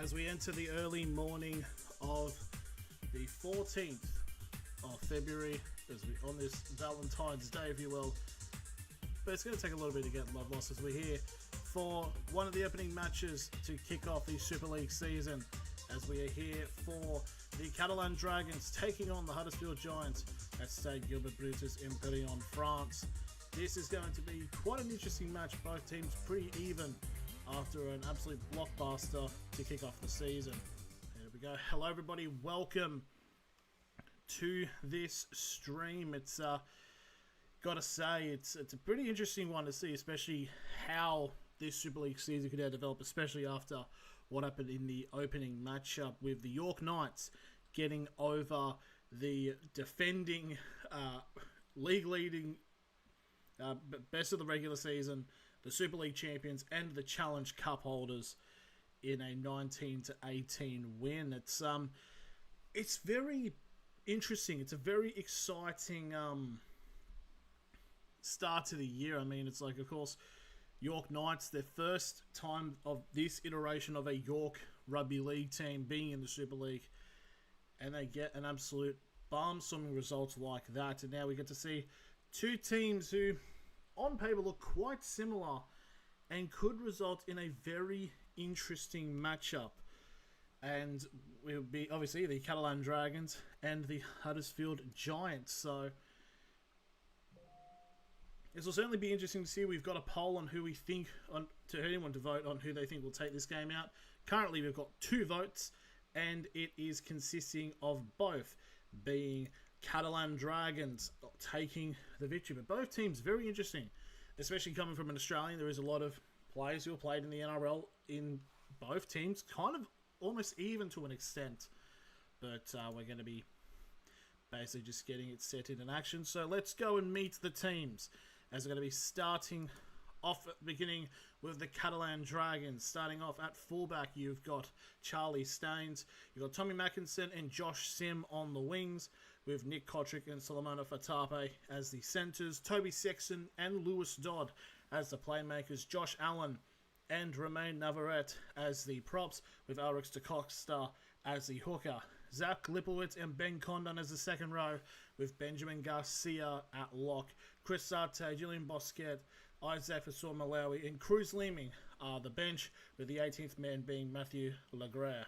as we enter the early morning of the 14th of February, as we on this Valentine's Day, if you will. But it's going to take a little bit to get love lost as we're here for one of the opening matches to kick off the Super League season, as we are here for the Catalans Dragons taking on the Huddersfield Giants at Stade Gilbert Brutus in Perpignan, France. This is going to be quite an interesting match. Both teams pretty even after an absolute blockbuster to kick off the season. There we go. Hello everybody, welcome to this stream. It's gotta say it's a pretty interesting one to see, especially how this Super League season could develop, especially after what happened in the opening matchup with the York Knights getting over the defending league leading best of the regular season, the Super League champions, and the Challenge Cup holders in a 19-18 win. It's very interesting. It's a very exciting start to the year. I mean, it's like, of course, York Knights, their first time of this iteration of a York Rugby League team being in the Super League, and they get an absolute barnstorming result like that. And now we get to see two teams who, on paper, look quite similar and could result in a very interesting matchup. And it will be, obviously, the Catalans Dragons and the Huddersfield Giants. So this will certainly be interesting to see. We've got a poll on who we think, to anyone to vote on who they think will take this game out. Currently, we've got 2 votes, and it is consisting of both being Catalans Dragons taking the victory. But both teams very interesting, especially coming from an Australian. There is a lot of players who have played in the NRL in both teams, kind of almost even to an extent. But we're going to be basically just getting it set in action. So let's go and meet the teams, as we're going to be starting off at the beginning with the Catalans Dragons. Starting off at fullback, you've got Charlie Staines, you've got Tommy Mackinson and Josh Sim on the wings, with Nick Kotrick and Solomona Fatape as the centres, Toby Sexton and Lewis Dodd as the playmakers, Josh Allen and Romain Navarrete as the props, with Alex DeCosta as the hooker, Zach Lipowitz and Ben Condon as the second row, with Benjamin Garcia at lock, Chris Sarte, Julian Bosquet, Isaac Fasor Malawi and Cruz Leeming are the bench, with the 18th man being Matthew Lagrere.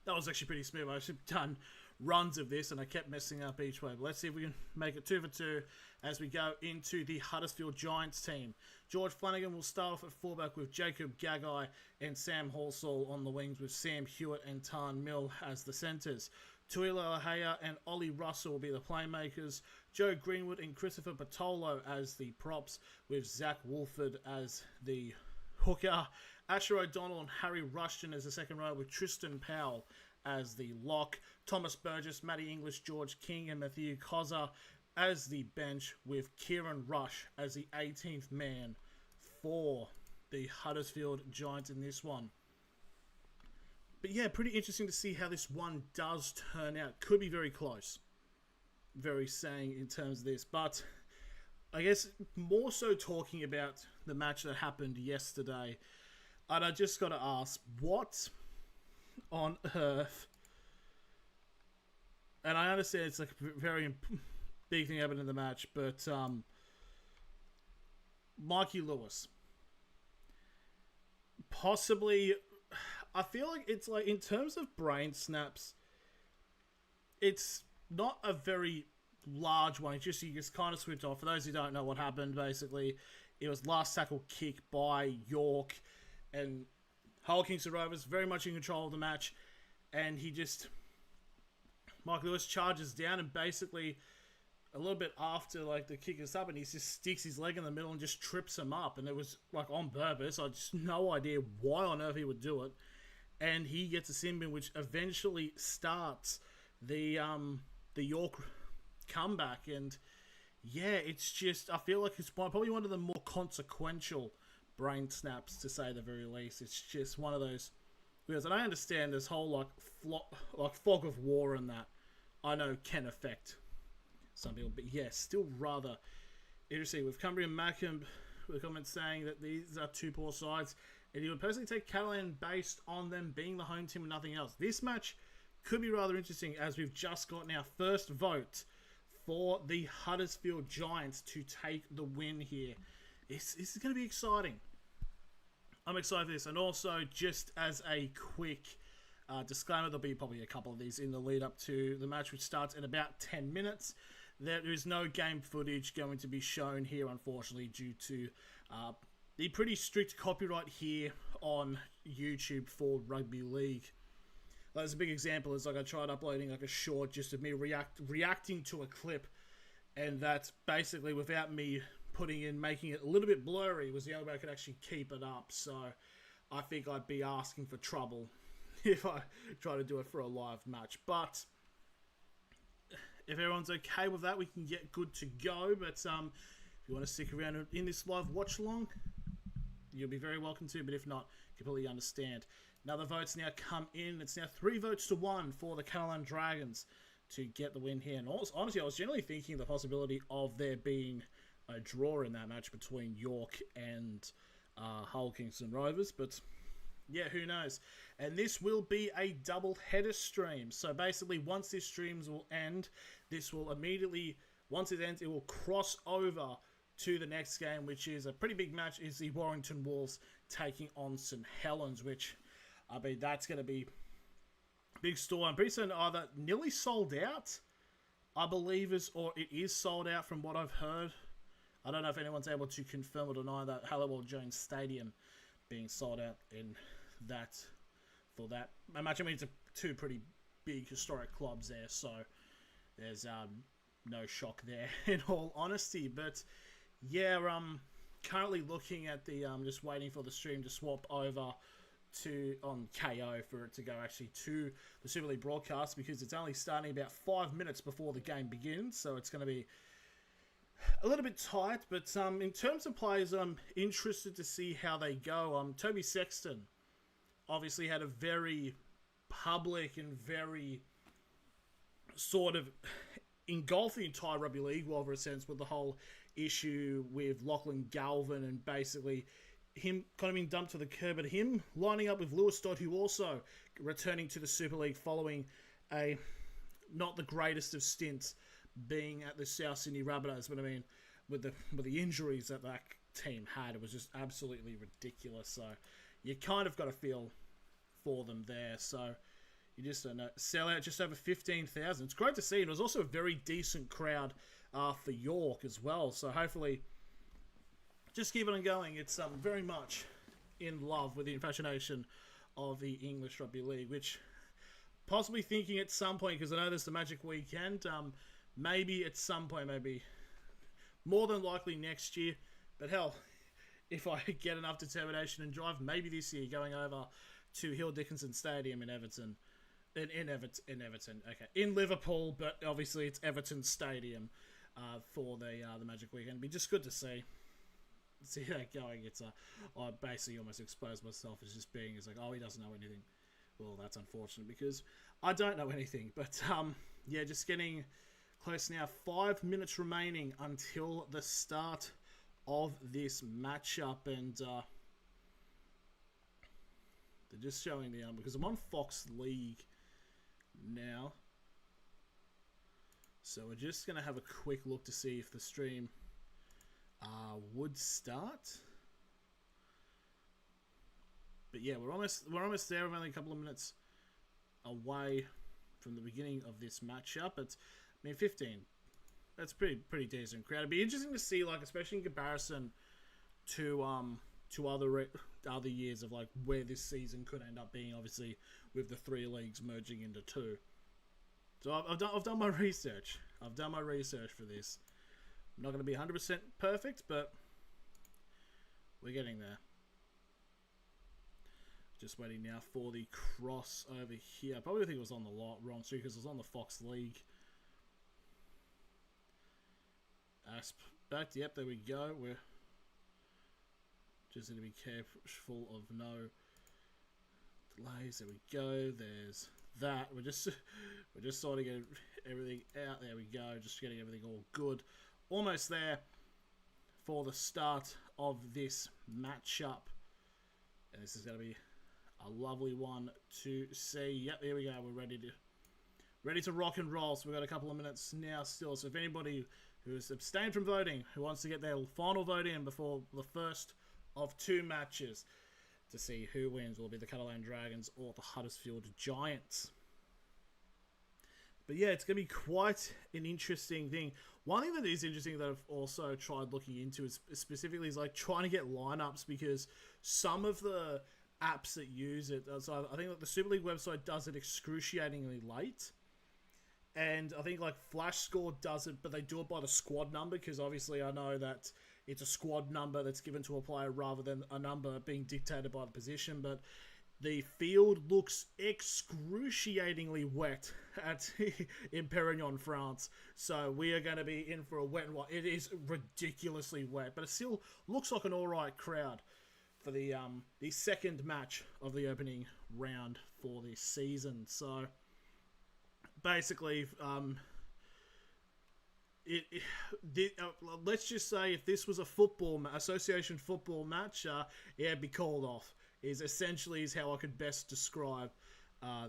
That was actually pretty smooth. I've done runs of this and I kept messing up each way. But let's see if we can make it 2 for 2 as we go into the Huddersfield Giants team. George Flanagan will start off at fullback with Jacob Gagai and Sam Halsall on the wings, with Sam Hewitt and Tarn Mill as the centres. Tuila Lahea and Ollie Russell will be the playmakers. Joe Greenwood and Christopher Patolo as the props, with Zach Wolford as the hooker. Asher O'Donnell and Harry Rushton as the second row, with Tristan Powell as the lock. Thomas Burgess, Matty English, George King and Matthew Kozza as the bench, with Kieran Rush as the 18th man for the Huddersfield Giants in this one. But yeah, pretty interesting to see how this one does turn out. Could be very close. Very saying in terms of this. But I guess more so talking about the match that happened yesterday. And I just got to ask, what on earth? And I understand it's like a very big thing happened in the match, but Mikey Lewis. Possibly, I feel like it's like, in terms of brain snaps, it's not a very large one. It's just, you just kind of switch off. For those who don't know what happened, basically, it was last tackle kick by York, and Hull Kingston Rovers very much in control of the match, and Mike Lewis charges down, and basically a little bit after like the kick is up, and he just sticks his leg in the middle and just trips him up, and it was like on purpose. I just no idea why on earth he would do it, and he gets a sin bin, which eventually starts the York comeback. And yeah, it's just, I feel like it's probably one of the more consequential brain snaps, to say the very least. It's just one of those, because I understand this whole like fog of war and that I know can affect some people, but yeah, still rather interesting. With Cumbria Mackham with comments saying that these are 2 poor sides, And you would personally take Catalan based on them being the home team and nothing else. This match could be rather interesting as we've just gotten our first vote for the Huddersfield Giants to take the win here. This is going to be exciting. I'm excited for this. And also, just as a quick disclaimer, there'll be probably a couple of these in the lead up to the match, which starts in about 10 minutes. There is no game footage going to be shown here, unfortunately, due to the pretty strict copyright here on YouTube for Rugby League. Like, as a big example is like I tried uploading like a short just of me reacting to a clip, and that's basically without me making it a little bit blurry was the only way I could actually keep it up. So I think I'd be asking for trouble if I try to do it for a live match. But if everyone's okay with that, we can get good to go. But if you want to stick around in this live watch along, you'll be very welcome to. But if not, completely understand. Now the votes now come in. It's now 3 votes to 1 for the Catalans Dragons to get the win here. And also, honestly, I was generally thinking the possibility of there being a draw in that match between York and Hull Kingston Rovers, but yeah, who knows. And this will be a double header stream. So basically, once this stream will end, this will immediately, once it ends, it will cross over to the next game, which is a pretty big match, is the Warrington Wolves taking on St Helens, which, I mean, that's going to be a big story. I'm pretty certain either nearly sold out, I believe, or it is sold out from what I've heard. I don't know if anyone's able to confirm or deny that Hallowell Jones Stadium being sold out in that for that match. I mean, it's two pretty big historic clubs there, so there's no shock there in all honesty. But yeah, currently looking at the just waiting for the stream to swap over to on KO for it to go actually to the Super League broadcast, because it's only starting about 5 minutes before the game begins, so it's going to be a little bit tight. But in terms of players, I'm interested to see how they go. Toby Sexton obviously had a very public and very sort of engulfed the entire rugby league world, for a sense, with the whole issue with Lachlan Galvin and basically him kind of being dumped to the curb, but him lining up with Lewis Dodd, who also returning to the Super League following a not the greatest of stints being at the South Sydney Rabbitohs. But I mean, with the injuries that team had, it was just absolutely ridiculous. So you kind of got to feel for them there. So you just don't know. Sell out just over 15,000. It's great to see. It was also a very decent crowd for York as well. So hopefully, just keep it on going. It's very much in love with the infatuation of the English Rugby League, which possibly thinking at some point, because I know there's the Magic Weekend, maybe at some point, maybe more than likely next year. But hell, if I get enough determination and drive, maybe this year going over to Hill Dickinson Stadium in Everton. In Everton, okay. In Liverpool, but obviously it's Everton Stadium for the Magic Weekend. It'd be just good to see that going. It's I basically almost exposed myself as just being, like, oh, he doesn't know anything. Well, that's unfortunate because I don't know anything. But yeah, just getting close now. 5 minutes remaining until the start of this matchup, and they're just showing the because I'm on Fox League now, so we're just gonna have a quick look to see if the stream would start. But yeah, we're almost there. We're only a couple of minutes away from the beginning of this matchup. But I mean, 15. That's pretty decent crowd. It'd be interesting to see, like, especially in comparison to other years of like where this season could end up being. Obviously, with the 3 leagues merging into 2. So I've done my research. I've done my research for this. I'm not going to be 100% perfect, but we're getting there. Just waiting now for the cross over here. I probably think it was on the wrong street because it was on the Fox League. Asp back. Yep, there we go. We're just going to be careful of no delays. There we go. There's that. We're just sort of getting everything out. There we go. Just getting everything all good. Almost there for the start of this matchup. And this is going to be a lovely one to see. Yep, there we go. We're ready to rock and roll. So we've got a couple of minutes now still. So if anybody who has abstained from voting, who wants to get their final vote in before the first of 2 matches to see who wins, will be the Catalans Dragons or the Huddersfield Giants. But yeah, it's going to be quite an interesting thing. One thing that is interesting that I've also tried looking into is specifically is like trying to get lineups, because some of the apps that use it, so I think that the Super League website does it excruciatingly late. And I think like Flash Score does it, but they do it by the squad number, because obviously I know that it's a squad number that's given to a player rather than a number being dictated by the position. But the field looks excruciatingly wet in Perpignan, France. So we are going to be in for a wet one. It is ridiculously wet, but it still looks like an alright crowd for the second match of the opening round for this season. So basically, let's just say if this was a association football match, it'd be called off. Is how I could best describe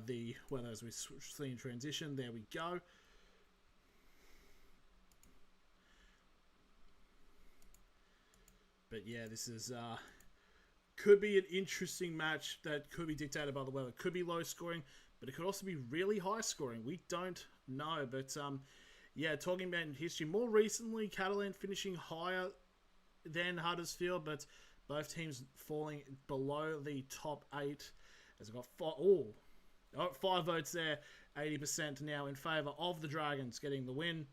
the weather as we see in transition. There we go. But yeah, this is could be an interesting match that could be dictated by the weather. It could be low scoring, but it could also be really high scoring. We don't know. But yeah, talking about history, more recently, Catalan finishing higher than Huddersfield, but both teams falling below the top 8. As I've got 5 votes there, 80% now in favour of the Dragons getting the win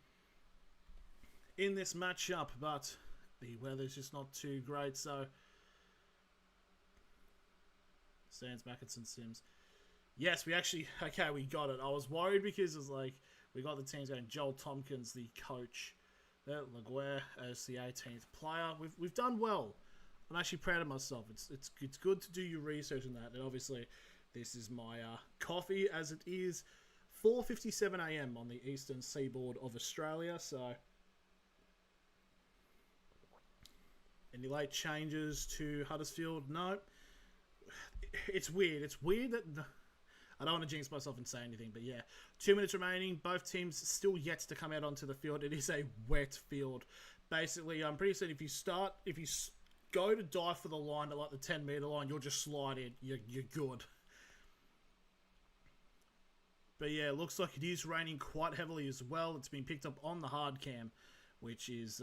in this matchup. But the weather's just not too great, so Sans Mackinson Sims. Yes, we got it. I was worried because it was like we got the teams going. Joel Tompkins, the coach, Laguerre as the 18th player. We've done well. I'm actually proud of myself. It's good to do your research on that. And obviously, this is my coffee, as it is 4:57 a.m. on the eastern seaboard of Australia. So, any late changes to Huddersfield? No. It's weird. It's weird that I don't want to jinx myself and say anything, but yeah, 2 minutes remaining. Both teams still yet to come out onto the field. It is a wet field. Basically, I'm pretty certain if you go to dive for the line at like the 10-meter line, you'll just slide in. You're good. But yeah, it looks like it is raining quite heavily as well. It's been picked up on the hard cam, which is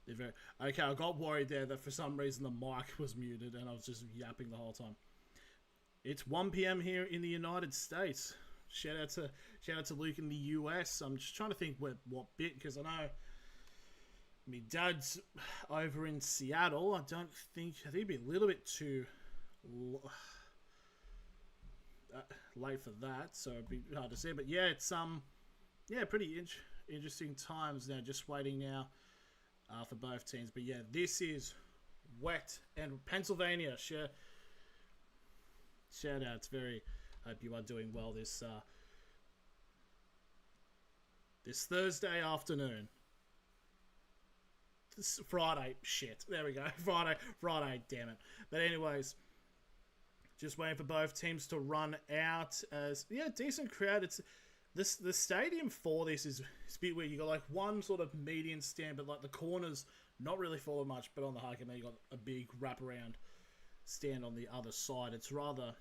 okay. I got worried there that for some reason the mic was muted and I was just yapping the whole time. It's 1 p.m. here in the United States. Shout out to Luke in the US. I'm just trying to think what bit, because I know my dad's over in Seattle. I think it'd be a little bit too late for that, so it'd be hard to say. But yeah, it's pretty interesting times now. Just waiting now for both teams. But yeah, this is wet, and Pennsylvania. Shout out. Hope you are doing well this Thursday afternoon. This Friday. Shit. There we go. Friday, damn it. But anyways, just waiting for both teams to run out. As decent crowd. It's the stadium for this is a bit weird. You got like one sort of median stand, but like the corners not really full of much, but on the high end you got a big wraparound stand on the other side. It's rather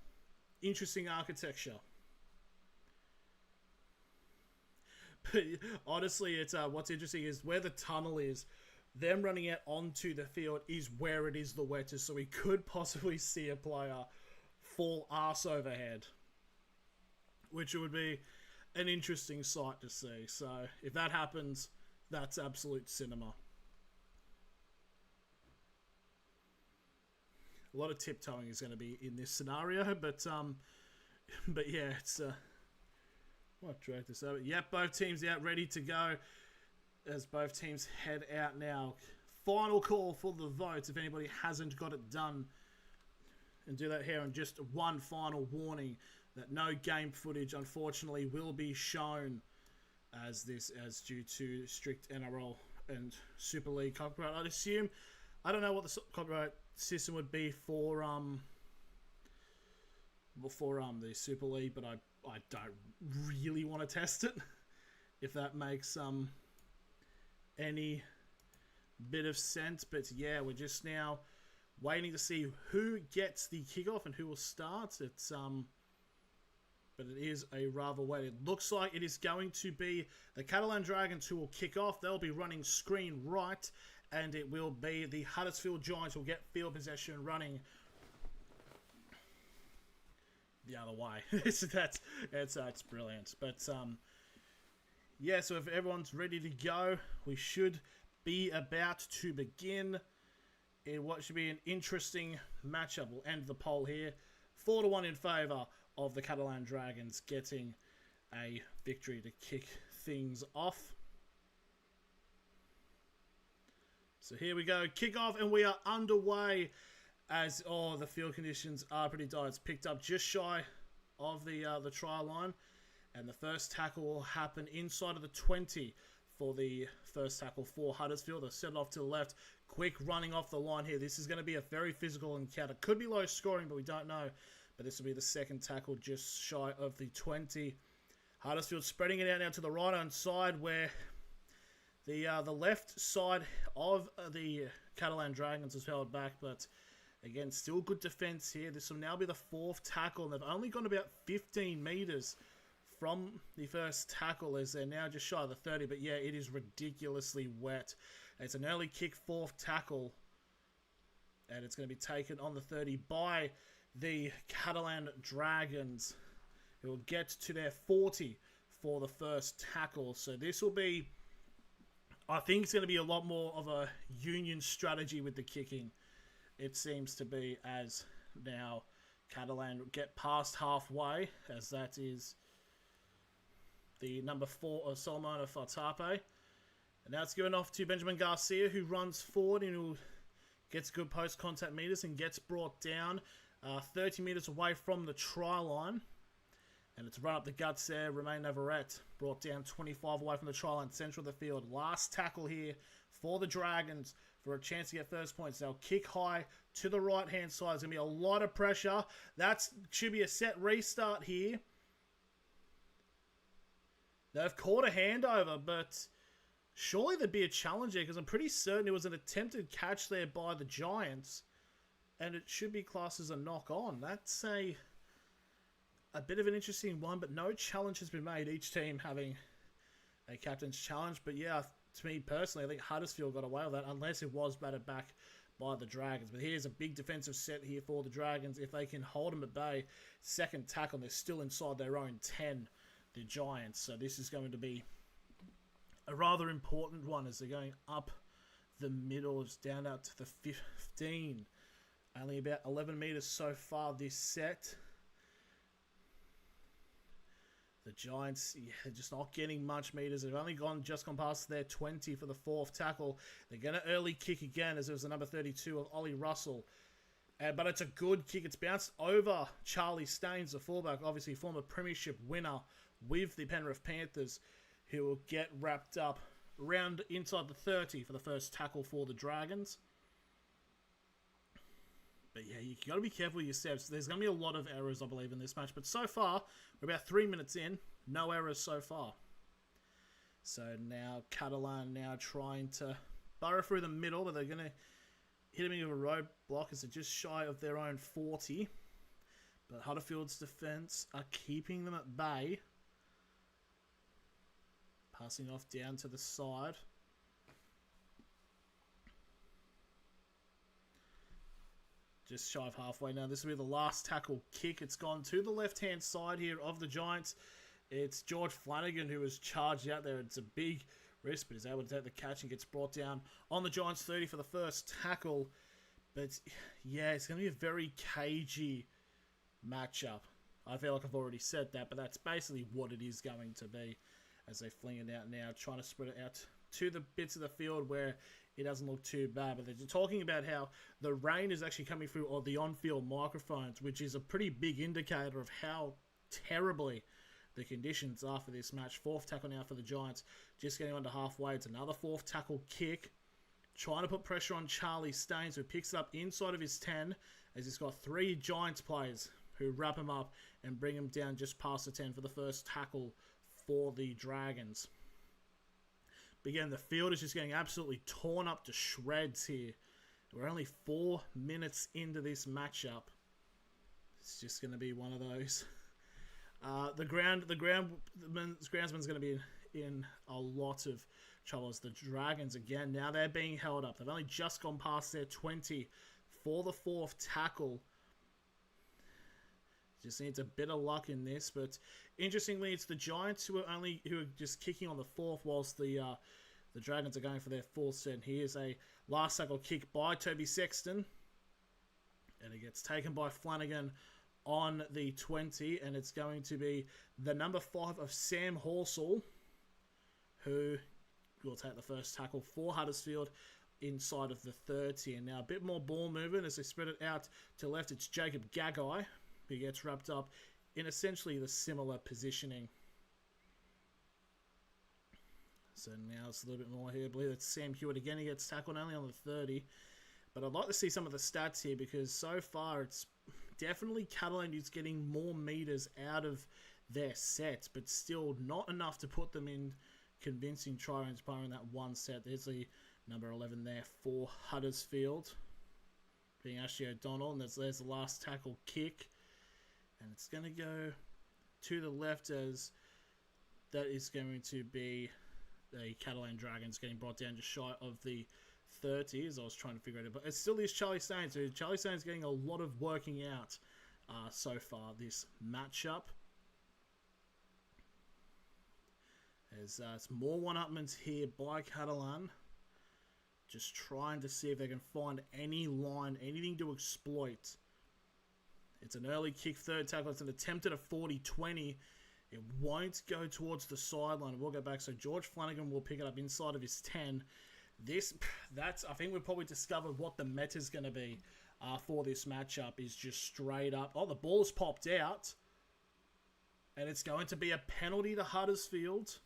interesting architecture. But honestly, it's what's interesting is where the tunnel is. Them running out onto the field is where it is the wettest, so we could possibly see a player fall arse overhead, which would be an interesting sight to see. So if that happens, that's absolute cinema. A lot of tiptoeing is going to be in this scenario, but yeah, it's might drag this over. Yep, both teams out, ready to go, as both teams head out now. Final call for the votes, if anybody hasn't got it done, and do that here. And just one final warning that no game footage, unfortunately, will be shown as due to strict NRL and Super League copyright. I don't know what the copyright system would be for the Super League, but I don't really want to test it. If that makes any bit of sense. But yeah, we're just now waiting to see who gets the kickoff and who will start. It's but it is a rather wait. It looks like it is going to be the Catalans Dragons who will kick off. They'll be running screen right, and it will be the Huddersfield Giants who will get field possession running the other way. That's brilliant. But yeah, so if everyone's ready to go, we should be about to begin in what should be an interesting matchup. We'll end the poll here. 4-1 in favour of the Catalans Dragons getting a victory to kick things off. So here we go, kickoff, and we are underway as the field conditions are pretty dire. It's picked up just shy of the try line, and the first tackle will happen inside of the 20 for the first tackle for Huddersfield. They'll set it off to the left, quick running off the line here. This is going to be a very physical encounter. Could be low scoring, but we don't know. But this will be the second tackle just shy of the 20. Huddersfield spreading it out now to the right-hand side where the left side of the Catalans Dragons is held back. But again, still good defence here. This will now be the fourth tackle. And they've only gone about 15 metres from the first tackle as they're now just shy of the 30. But yeah, it is ridiculously wet. It's an early kick fourth tackle. And it's going to be taken on the 30 by the Catalans Dragons, who will get to their 40 for the first tackle. So this will be, I think it's going to be a lot more of a union strategy with the kicking. It seems to be, as now Catalan get past halfway, as that is the number 4 of Solomon Fartape. And now it's given off to Benjamin Garcia, who runs forward and who gets good post-contact meters and gets brought down 30 metres away from the try line. And it's run up the guts there. Romain Navarrete brought down 25 away from the try line, central of the field. Last tackle here for the Dragons for a chance to get first points. They'll kick high to the right-hand side. There's going to be a lot of pressure. That should be a set restart here. They've caught a handover, but surely there'd be a challenge there because I'm pretty certain it was an attempted catch there by the Giants. And it should be classed as a knock-on. That's a bit of an interesting one, but no challenge has been made. Each team having a captain's challenge. But yeah, to me personally, I think Huddersfield got away with that, unless it was batted back by the Dragons. But here's a big defensive set here for the Dragons. If they can hold them at bay, second tackle, they're still inside their own 10, the Giants. So this is going to be a rather important one as they're going up the middle. It's down out to the 15. Only about 11 metres so far this set. The Giants, yeah, just not getting much metres. They've only just gone past their 20 for the fourth tackle. They're going to early kick again as it was the number 32 of Ollie Russell. But it's a good kick. It's bounced over Charlie Staines, the fullback, obviously former premiership winner with the Penrith Panthers, who will get wrapped up around inside the 30 for the first tackle for the Dragons. But yeah, you got to be careful with your steps. There's going to be a lot of errors, I believe, in this match. But so far, we're about 3 minutes in. No errors so far. So now Catalan now trying to burrow through the middle, but they're going to hit him into a roadblock as they're just shy of their own 40. But Huddersfield's defence are keeping them at bay. Passing off down to the side. Just shy of halfway now. This will be the last tackle kick. It's gone to the left-hand side here of the Giants. It's George Flanagan who was charged out there. It's a big risk, but he's able to take the catch and gets brought down on the Giants 30 for the first tackle. But yeah, it's going to be a very cagey matchup. I feel like I've already said that, but that's basically what it is going to be as they fling it out now, trying to spread it out to the bits of the field where it doesn't look too bad. But they're talking about how the rain is actually coming through all the on-field microphones, which is a pretty big indicator of how terribly the conditions are for this match. Fourth tackle now for the Giants, just getting on to halfway. It's another fourth tackle kick. trying to put pressure on Charlie Staines, who picks it up inside of his 10, as he's got 3 Giants players who wrap him up and bring him down just past the 10 for the first tackle for the Dragons. But again, the field is just getting absolutely torn up to shreds here. We're only 4 minutes into this matchup. It's just going to be one of those. The groundsman's going to be in a lot of trouble as the Dragons, again, now they're being held up. They've only just gone past their 20 for the 4th tackle. Just needs a bit of luck in this, but interestingly, it's the Giants who are just kicking on the 4th, whilst the Dragons are going for their 4th set. Here's a last tackle kick by Toby Sexton, and it gets taken by Flanagan on the 20, and it's going to be the number 5 of Sam Horsell, who will take the first tackle for Huddersfield inside of the 30. And now a bit more ball movement as they spread it out to left. It's Jacob Gagai who gets wrapped up in essentially the similar positioning. So now it's a little bit more here. I believe it's Sam Hewitt again. He gets tackled only on the 30. But I'd like to see some of the stats here, because so far it's definitely Catalan who's getting more meters out of their sets, but still not enough to put them in convincing try and in that one set. There's the number 11 there for Huddersfield, being Ashley O'Donnell, and there's the last tackle kick. And it's going to go to the left, as that is going to be the Catalan Dragons getting brought down just shy of the 30, as I was trying to figure it out. But it still is Charlie Staines. So Charlie Staines getting a lot of working out so far this matchup. As it's more one-upments here by Catalan. Just trying to see if they can find any line, anything to exploit. It's an early kick, 3rd tackle. It's an attempt at a 40-20. It won't go towards the sideline. We'll go back. So George Flanagan will pick it up inside of his 10. I think we've probably discovered what the meta's going to be for this matchup, is just straight up. Oh, the ball's popped out. And it's going to be a penalty to Huddersfield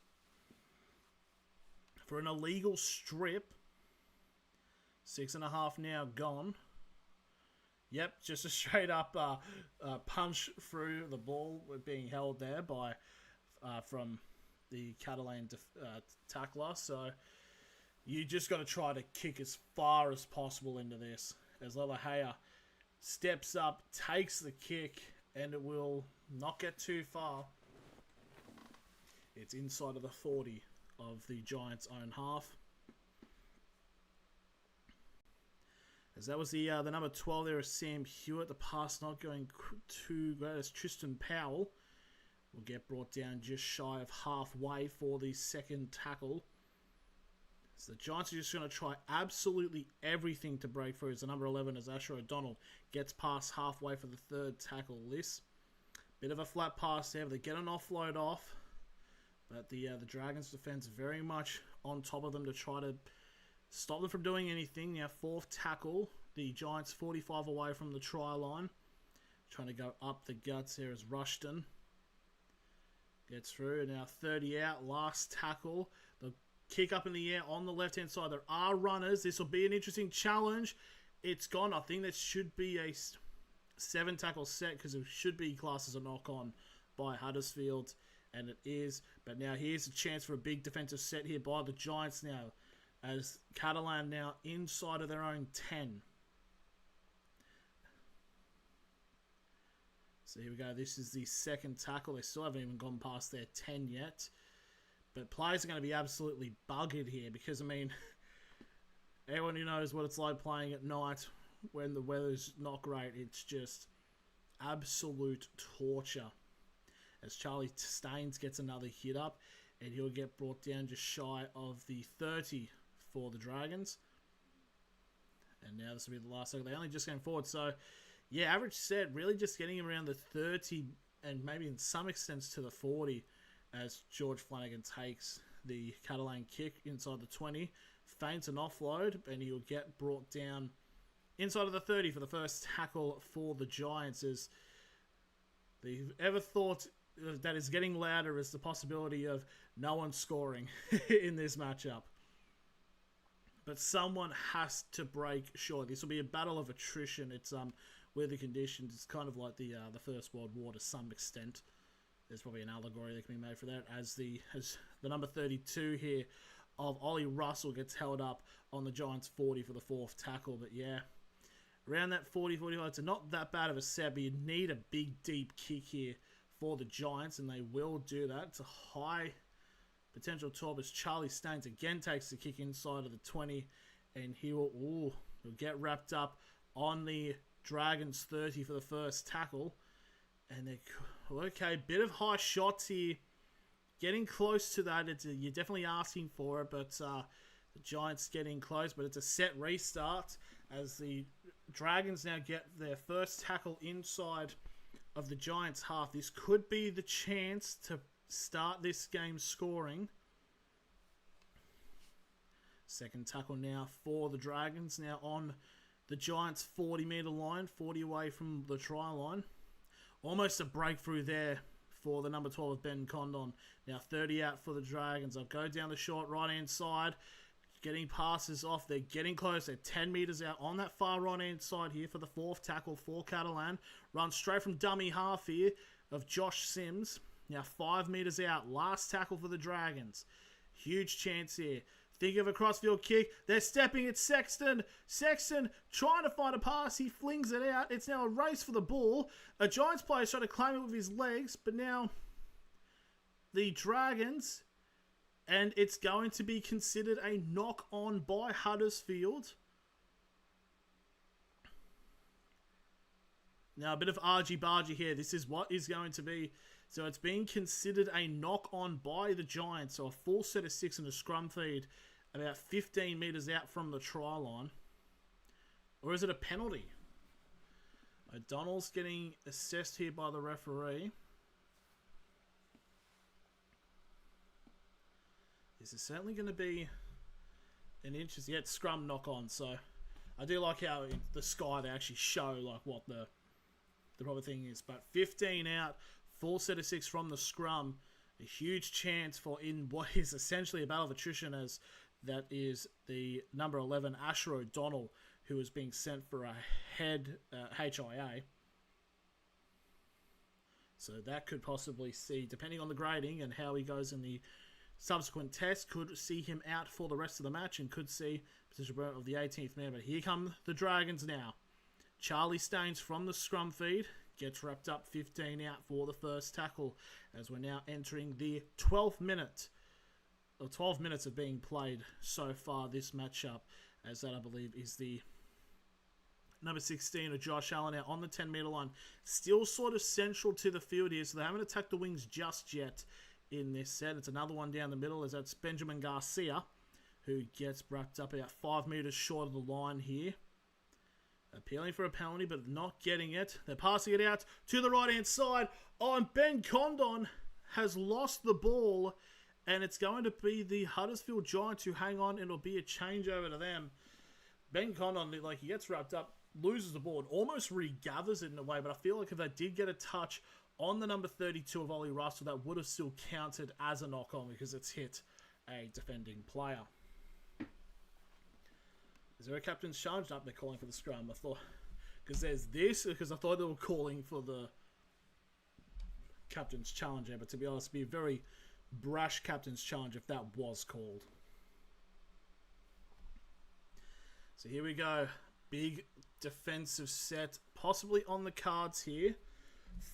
for an illegal strip. 6.5 now gone. Yep, just a straight up punch through the ball being held there by from the Catalan tackler. So you just got to try to kick as far as possible into this. As Lelahea steps up, takes the kick, and it will not get too far. It's inside of the 40 of the Giants' own half. As that was the number 12 there is Sam Hewitt. The pass not going too great as Tristan Powell will get brought down just shy of halfway for the 2nd tackle. So the Giants are just going to try absolutely everything to break through. As the number 11 as Asher O'Donnell gets past halfway for the 3rd tackle. This bit of a flat pass there. They get an offload off. But the Dragons defense very much on top of them to try to stop them from doing anything. Now 4th tackle. The Giants 45 away from the try line. Trying to go up the guts here as Rushton gets through. Now 30 out. Last tackle. The kick up in the air on the left-hand side. There are runners. This will be an interesting challenge. It's gone. I think that should be a 7-tackle set, because it should be classed as a knock-on by Huddersfield. And it is. But now here's a chance for a big defensive set here by the Giants now, as Catalan now inside of their own 10. So here we go. This is the 2nd tackle. They still haven't even gone past their 10 yet. But players are going to be absolutely buggered here, because, I mean, everyone who knows what it's like playing at night when the weather's not great, it's just absolute torture. As Charlie Staines gets another hit up, and he'll get brought down just shy of the 30 for the Dragons. And now this will be the last tackle. They only just came forward. So, yeah, average set, really just getting around the 30 and maybe in some extent to the 40, as George Flanagan takes the Catalan kick inside the 20, feints an offload, and he'll get brought down inside of the 30 for the first tackle for the Giants. As they've ever thought that is getting louder is the possibility of no one scoring in this matchup. but someone has to break short. This will be a battle of attrition. It's with the conditions. It's kind of like the First World War to some extent. There's probably an allegory that can be made for that, as the number 32 here of Ollie Russell gets held up on the Giants 40 for the 4th tackle. But yeah, around that 40-45, it's not that bad of a set, but you need a big, deep kick here for the Giants, and they will do that. It's a high potential top as Charlie Staines again takes the kick inside of the 20, and he'll get wrapped up on the Dragons 30 for the 1st tackle. And they're okay, bit of high shots here, getting close to that. You're definitely asking for it, but the Giants getting close. But it's a set restart as the Dragons now get their 1st tackle inside of the Giants half. This could be the chance to start this game scoring. 2nd tackle now for the Dragons, now on the Giants 40-metre line, 40 away from the try line. Almost a breakthrough there for the number 12 of Ben Condon. Now 30 out for the Dragons. I'll go down the short right-hand side, getting passes off. They're getting close. They're 10 metres out on that far right-hand side here for the 4th tackle for Catalan. Run straight from dummy half here of Josh Sims. Now 5 metres out. Last tackle for the Dragons. Huge chance here. Think of a crossfield kick. They're stepping at Sexton. Sexton trying to find a pass. He flings it out. It's now a race for the ball. A Giants player is trying to claim it with his legs, but now the Dragons, and it's going to be considered a knock-on by Huddersfield. Now a bit of argy-bargy here. This is what is going to be. So it's being considered a knock-on by the Giants. So a full set of 6 and a scrum feed about 15 metres out from the try line. Or is it a penalty? O'Donnell's getting assessed here by the referee. This is certainly going to be an interesting... Yeah, it's scrum knock-on. So I do like how in the sky they actually show like what the proper thing is. But 15 out, full set of 6 from the scrum. A huge chance for in what is essentially a battle of attrition, as that is the number 11, Asher O'Donnell, who is being sent for a head HIA. So that could possibly see, depending on the grading and how he goes in the subsequent test, could see him out for the rest of the match and could see position of the 18th man. But here come the Dragons now. Charlie Staines from the scrum feed gets wrapped up, 15 out for the 1st tackle, as we're now entering the 12th minute. 12 minutes of being played so far this matchup, as that I believe is the number 16 of Josh Allen out on the 10-metre line. Still sort of central to the field here, so they haven't attacked the wings just yet in this set. It's another one down the middle, as that's Benjamin Garcia, who gets wrapped up about 5 metres short of the line here. Appealing for a penalty, but not getting it. They're passing it out to the right-hand side. Oh, and Ben Condon has lost the ball, and it's going to be the Huddersfield Giants who hang on. It'll be a changeover to them. Ben Condon, like, he gets wrapped up, loses the ball, and almost regathers it in a way, but I feel like if they did get a touch on the number 32 of Ollie Russell, that would have still counted as a knock-on because it's hit a defending player. Is there a captain's challenge? Nope, they're calling for the scrum. I thought, because there's this, because I thought they were calling for the captain's challenge there, but to be honest, it'd be a very brash captain's challenge if that was called. So here we go. Big defensive set, possibly on the cards here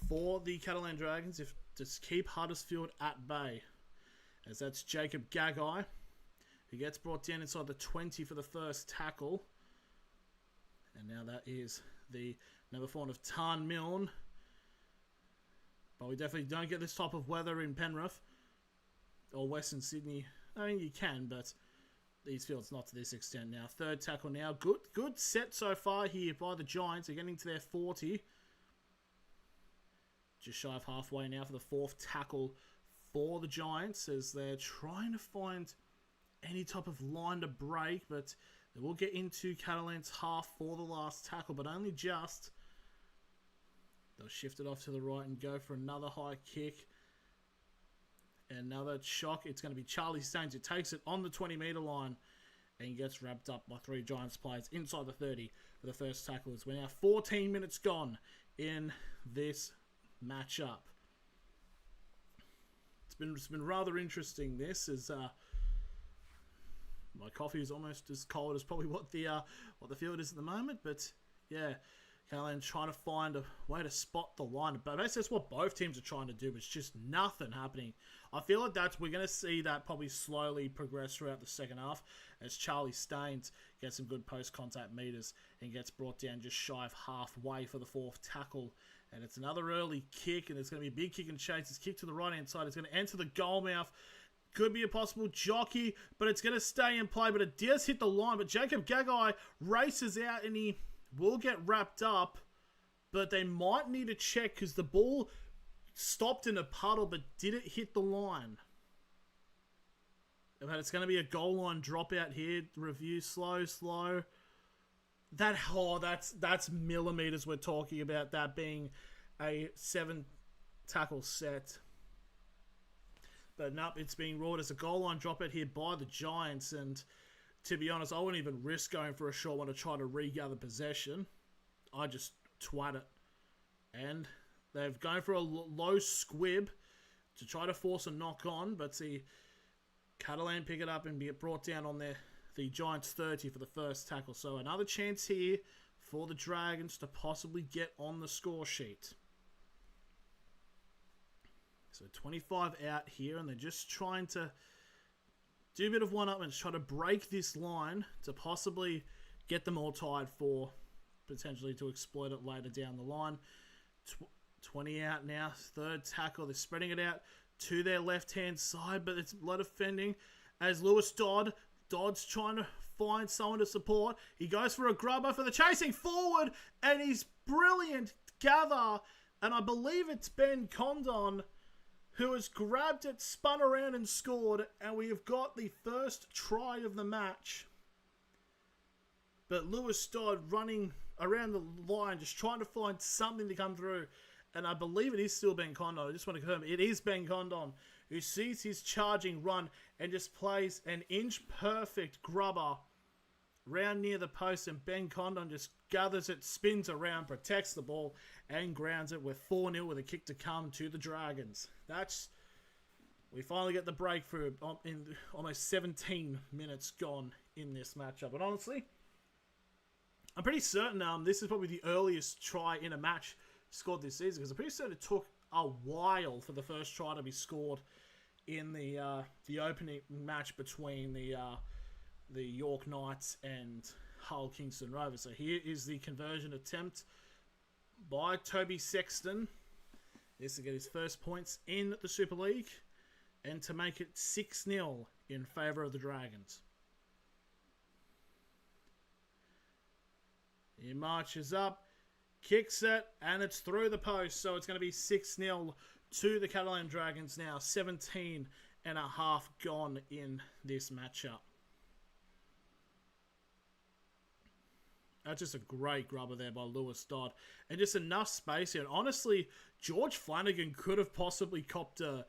for the Catalans Dragons, if to keep Huddersfield at bay. As that's Jacob Gagai, who gets brought down inside the 20 for the 1st tackle. And now that is the number 4 of Tarn Milne. But we definitely don't get this type of weather in Penrith or Western Sydney. I mean, you can, but these fields not to this extent now. 3rd tackle now. Good set so far here by the Giants. They're getting to their 40. Just shy of halfway now for the 4th tackle for the Giants, as they're trying to find any type of line to break, but they will get into Catalans half for the last tackle, but only just. They'll shift it off to the right and go for another high kick. Another shock. It's going to be Charlie Staines who takes it on the 20-metre line. and he gets wrapped up by 3 Giants players inside the 30 for the first tackle. As we're now 14 minutes gone in this matchup. It's been rather interesting. This is my coffee is almost as cold as probably what the field is at the moment, but yeah, Catalans trying to find a way to spot the line. But basically that's what both teams are trying to do. It's just nothing happening. I feel like we're going to see that probably slowly progress throughout the second half as Charlie Staines gets some good post-contact meters and gets brought down just shy of halfway for the 4th tackle. And it's another early kick, and it's going to be a big kick and chase. It's kick to the right-hand side. It's going to enter the goal mouth. Could be a possible jockey, but it's going to stay in play. But it does hit the line. But Jacob Gagai races out, and he will get wrapped up. But they might need to check because the ball stopped in a puddle, but did it hit the line? But it's going to be a goal line dropout here. Review slow. That's millimeters we're talking about, that being a 7 tackle set. But nope, it's being ruled as a goal line dropout here by the Giants, and to be honest, I wouldn't even risk going for a short one to try to regather possession. I just twat it. And they've gone for a low squib to try to force a knock on, but see Catalan pick it up and get brought down on the Giants 30 for the first tackle. So another chance here for the Dragons to possibly get on the score sheet. So 25 out here, and they're just trying to do a bit of one-upmanship, try to break this line to possibly get them all tied for potentially to exploit it later down the line. 20 out now, 3rd tackle. They're spreading it out to their left-hand side, but it's a lot of fending as Lewis Dodd's trying to find someone to support. He goes for a grubber for the chasing forward, and he's brilliant gather, and I believe it's Ben Condon who has grabbed it, spun around and scored, and we have got the first try of the match. But Lewis Dodd running around the line, just trying to find something to come through, and I believe it is still Ben Condon. I just want to confirm, it is Ben Condon who sees his charging run and just plays an inch-perfect grubber round near the post, and Ben Condon just gathers it, spins around, protects the ball, and grounds it with 4-0 with a kick to come to the Dragons. We finally get the breakthrough in almost 17 minutes gone in this matchup. But honestly, I'm pretty certain this is probably the earliest try in a match scored this season, because I'm pretty certain it took a while for the first try to be scored in the opening match between the York Knights and Hull Kingston Rovers. So here is the conversion attempt by Toby Sexton. This to get his first points in the Super League and to make it 6-0 in favour of the Dragons. He marches up, kicks it, and it's through the post. So it's going to be 6-0 to the Catalans Dragons now. 17 and a half gone in this matchup. That's just a great grubber there by Lewis Dodd. And just enough space here. And honestly, George Flanagan could have possibly copped a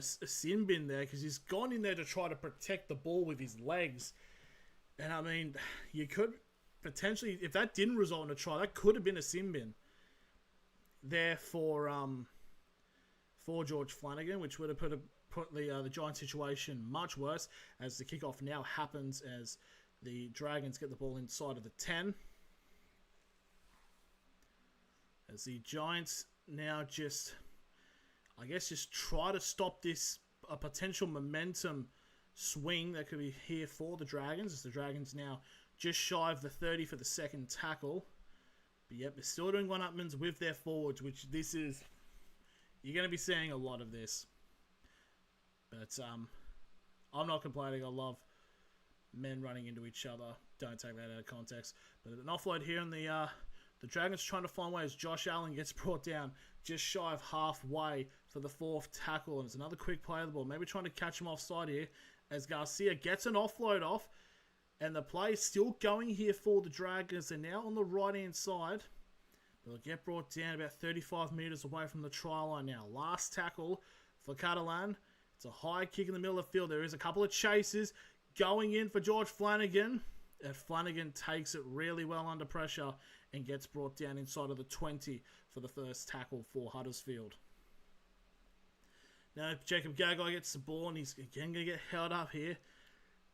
sin bin there, because he's gone in there to try to protect the ball with his legs. And I mean, you could potentially, if that didn't result in a try, that could have been a sin bin there for George Flanagan, which would have put the Giants situation much worse, as the kickoff now happens as the Dragons get the ball inside of the 10. As the Giants now just try to stop this a potential momentum swing that could be here for the Dragons, as the Dragons now just shy of the 30 for the second tackle. But yep, they're still doing one-upmans with their forwards, which you're going to be seeing a lot of this. But I'm not complaining. I love men running into each other. Don't take that out of context. But an offload here, and the Dragons trying to find ways. Josh Allen gets brought down just shy of halfway for the 4th tackle, and it's another quick play of the ball. Maybe trying to catch him offside here, as Garcia gets an offload off, and the play is still going here for the Dragons. They're now on the right-hand side. They'll get brought down about 35 metres away from the try line now. Last tackle for Catalan. It's a high kick in the middle of the field. There is a couple of chases. going in for George Flanagan. And Flanagan takes it really well under pressure and gets brought down inside of the 20 for the first tackle for Huddersfield. Now, Jacob Gagai gets the ball, and he's again going to get held up here.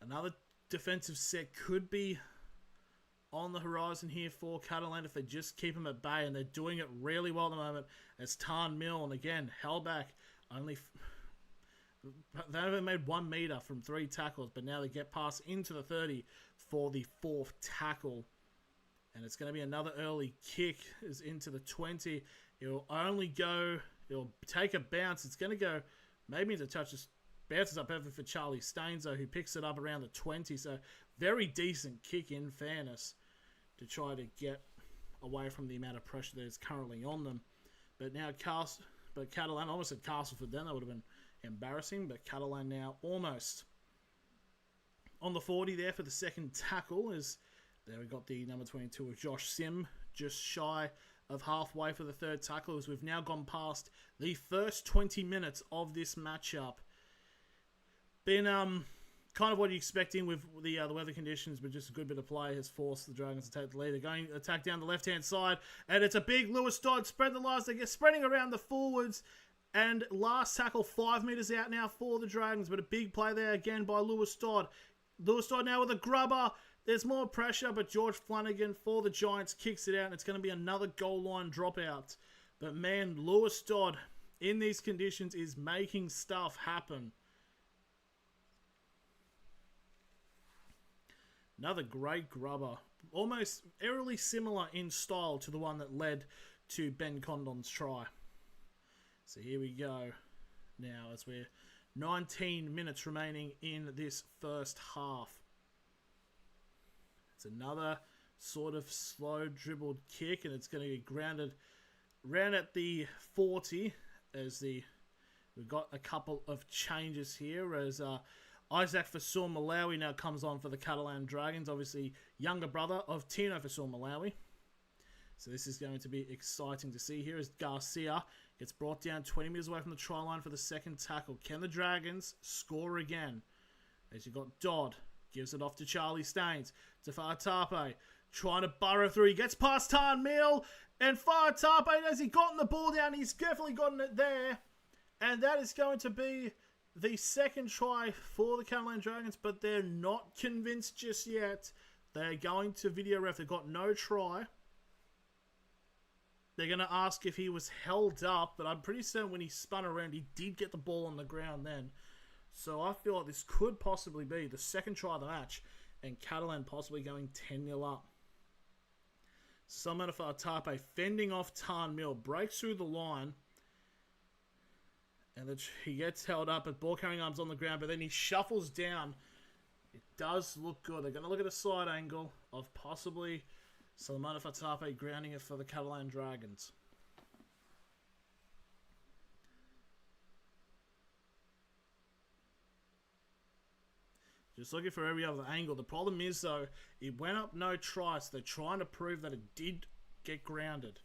Another defensive set could be on the horizon here for Catalan if they just keep him at bay, and they're doing it really well at the moment as Tarn Mill, and again, held back. They only made 1 meter from 3 tackles, but now they get past into the 30 for the 4th tackle. And it's going to be another early kick is into the 20. It'll take a bounce. It's going to go maybe into touches. Bounces up perfect for Charlie Staines, though, who picks it up around the 20. So very decent kick in fairness to try to get away from the amount of pressure that is currently on them. But now Catalan, almost at Castleford then, that would have been embarrassing, but Catalan now almost on the 40 there for the second tackle. There we got the number 22 of Josh Sim, just shy of halfway for the third tackle, as we've now gone past the first 20 minutes of this matchup. Been kind of what you're expecting with the weather conditions, but just a good bit of play has forced the Dragons to take the lead. They're going to attack down the left-hand side, and it's a big Lewis Dodd spread the last. They get spreading around the forwards, and last tackle 5 meters out now for the Dragons, but a big play there again by Lewis Dodd. Lewis Dodd now with a grubber. There's more pressure, but George Flanagan for the Giants kicks it out, and it's going to be another goal line dropout. But man, Lewis Dodd in these conditions is making stuff happen. Another great grubber. Almost eerily similar in style to the one that led to Ben Condon's try. So here we go now as we're 19 minutes remaining in this first half. It's another sort of slow dribbled kick, and it's going to get grounded around at the 40 as we've got a couple of changes here as Isaac Fasul Malawi now comes on for the Catalan Dragons, obviously younger brother of Tino Fasul Malawi. So this is going to be exciting to see here as Garcia gets brought down 20 meters away from the try line for the second tackle. Can the Dragons score again? As you've got Dodd, gives it off to Charlie Staines, to Fartape, trying to burrow through. He gets past Tarn Mill, and Fartape, has he gotten the ball down? He's definitely gotten it there. And that is going to be the second try for the Catalan Dragons, but they're not convinced just yet. They're going to video ref. They've got no try. They're going to ask if he was held up, but I'm pretty certain when he spun around, he did get the ball on the ground then. So I feel like this could possibly be the second try of the match, and Catalan possibly going 10-0 up. Samana Fartape fending off Tarn Mill, breaks through the line, and he gets held up, but ball carrying arms on the ground, but then he shuffles down. It does look good. They're going to look at a side angle of possibly Salman Fartape grounding it for the Catalan Dragons. Just looking for every other angle. The problem is, though, it went up no try, so they're trying to prove that it did get grounded.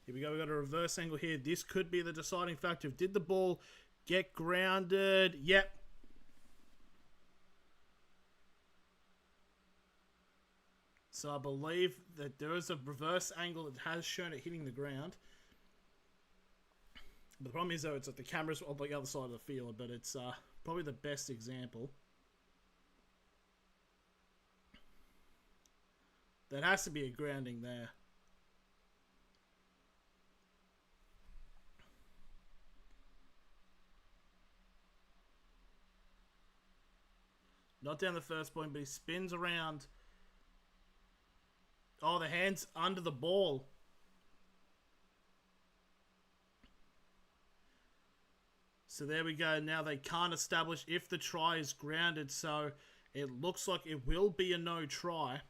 Here we go. We've got a reverse angle here. This could be the deciding factor. Did the ball get grounded? Yep. So I believe that there is a reverse angle that has shown it hitting the ground. The problem is, though, it's that the camera's on the other side of the field, but it's probably the best example. There has to be a grounding there. Not down the first point, but he spins around. Oh, the hand's under the ball. So there we go. Now they can't establish if the try is grounded, so it looks like it will be a no try.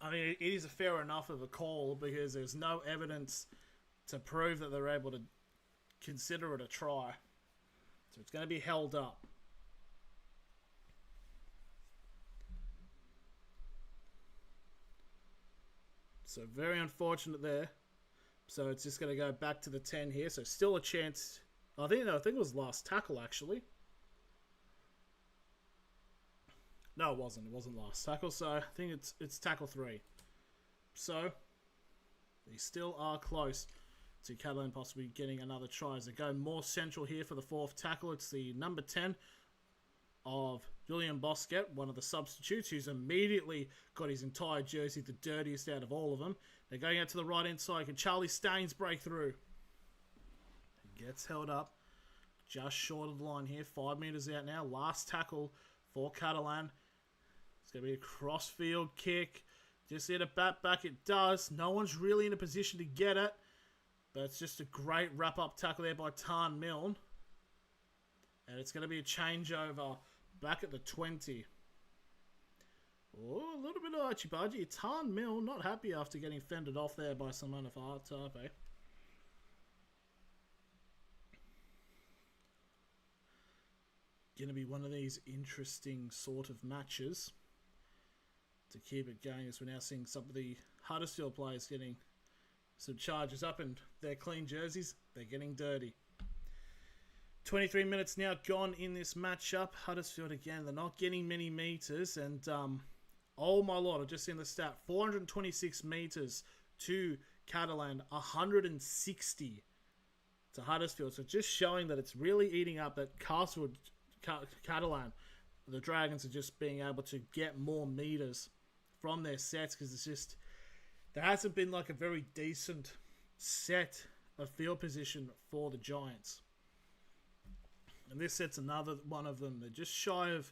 I mean, it is a fair enough of a call because there's no evidence to prove that they're able to consider it a try. So it's going to be held up. So very unfortunate there. So it's just going to go back to the 10 here. So still a chance. I think it was last tackle, actually. No, it wasn't. It wasn't last tackle. So I think it's tackle 3. So they still are close to Catalan possibly getting another try. As they go more central here for the 4th tackle. It's the number 10 of Julian Bosquet, one of the substitutes, who's immediately got his entire jersey the dirtiest out of all of them. They're going out to the right-hand side. Can Charlie Staines break through? He gets held up just short of the line here. 5 metres out now. Last tackle for Catalan. It's going to be a cross-field kick. Just hit a bat back. It does. No one's really in a position to get it. But it's just a great wrap-up tackle there by Tarn Milne. And it's going to be a changeover back at the 20. Oh, a little bit of archie-bargy. Tarn Milne not happy after getting fended off there by Simona Fartape. Going to be one of these interesting sort of matches to keep it going, as we're now seeing some of the Huddersfield players getting some charges up, and their clean jerseys, they're getting dirty. 23 minutes now gone in this matchup. Huddersfield again, they're not getting many meters, and oh my lord, I've just seen the stat, 426 meters to Catalan, 160 to Huddersfield. So just showing that it's really eating up that Catalan, the Dragons, are just being able to get more meters from their sets, because it's just, there hasn't been like a very decent set of field position for the Giants. And this set's another one of them. They're just shy of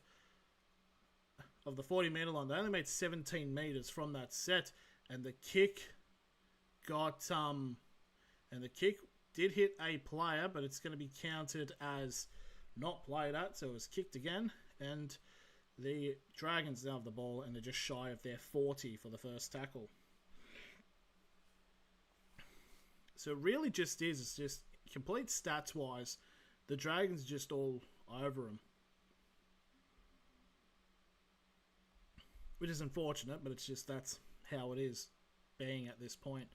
the 40-meter line. They only made 17 meters from that set, and the kick got and the kick did hit a player, but it's going to be counted as not played at, so it was kicked again, and the Dragons now have the ball, and they're just shy of their 40 for the first tackle. So it really just is, it's just complete stats-wise, the Dragons are just all over them. Which is unfortunate, but it's just, that's how it is being at this point.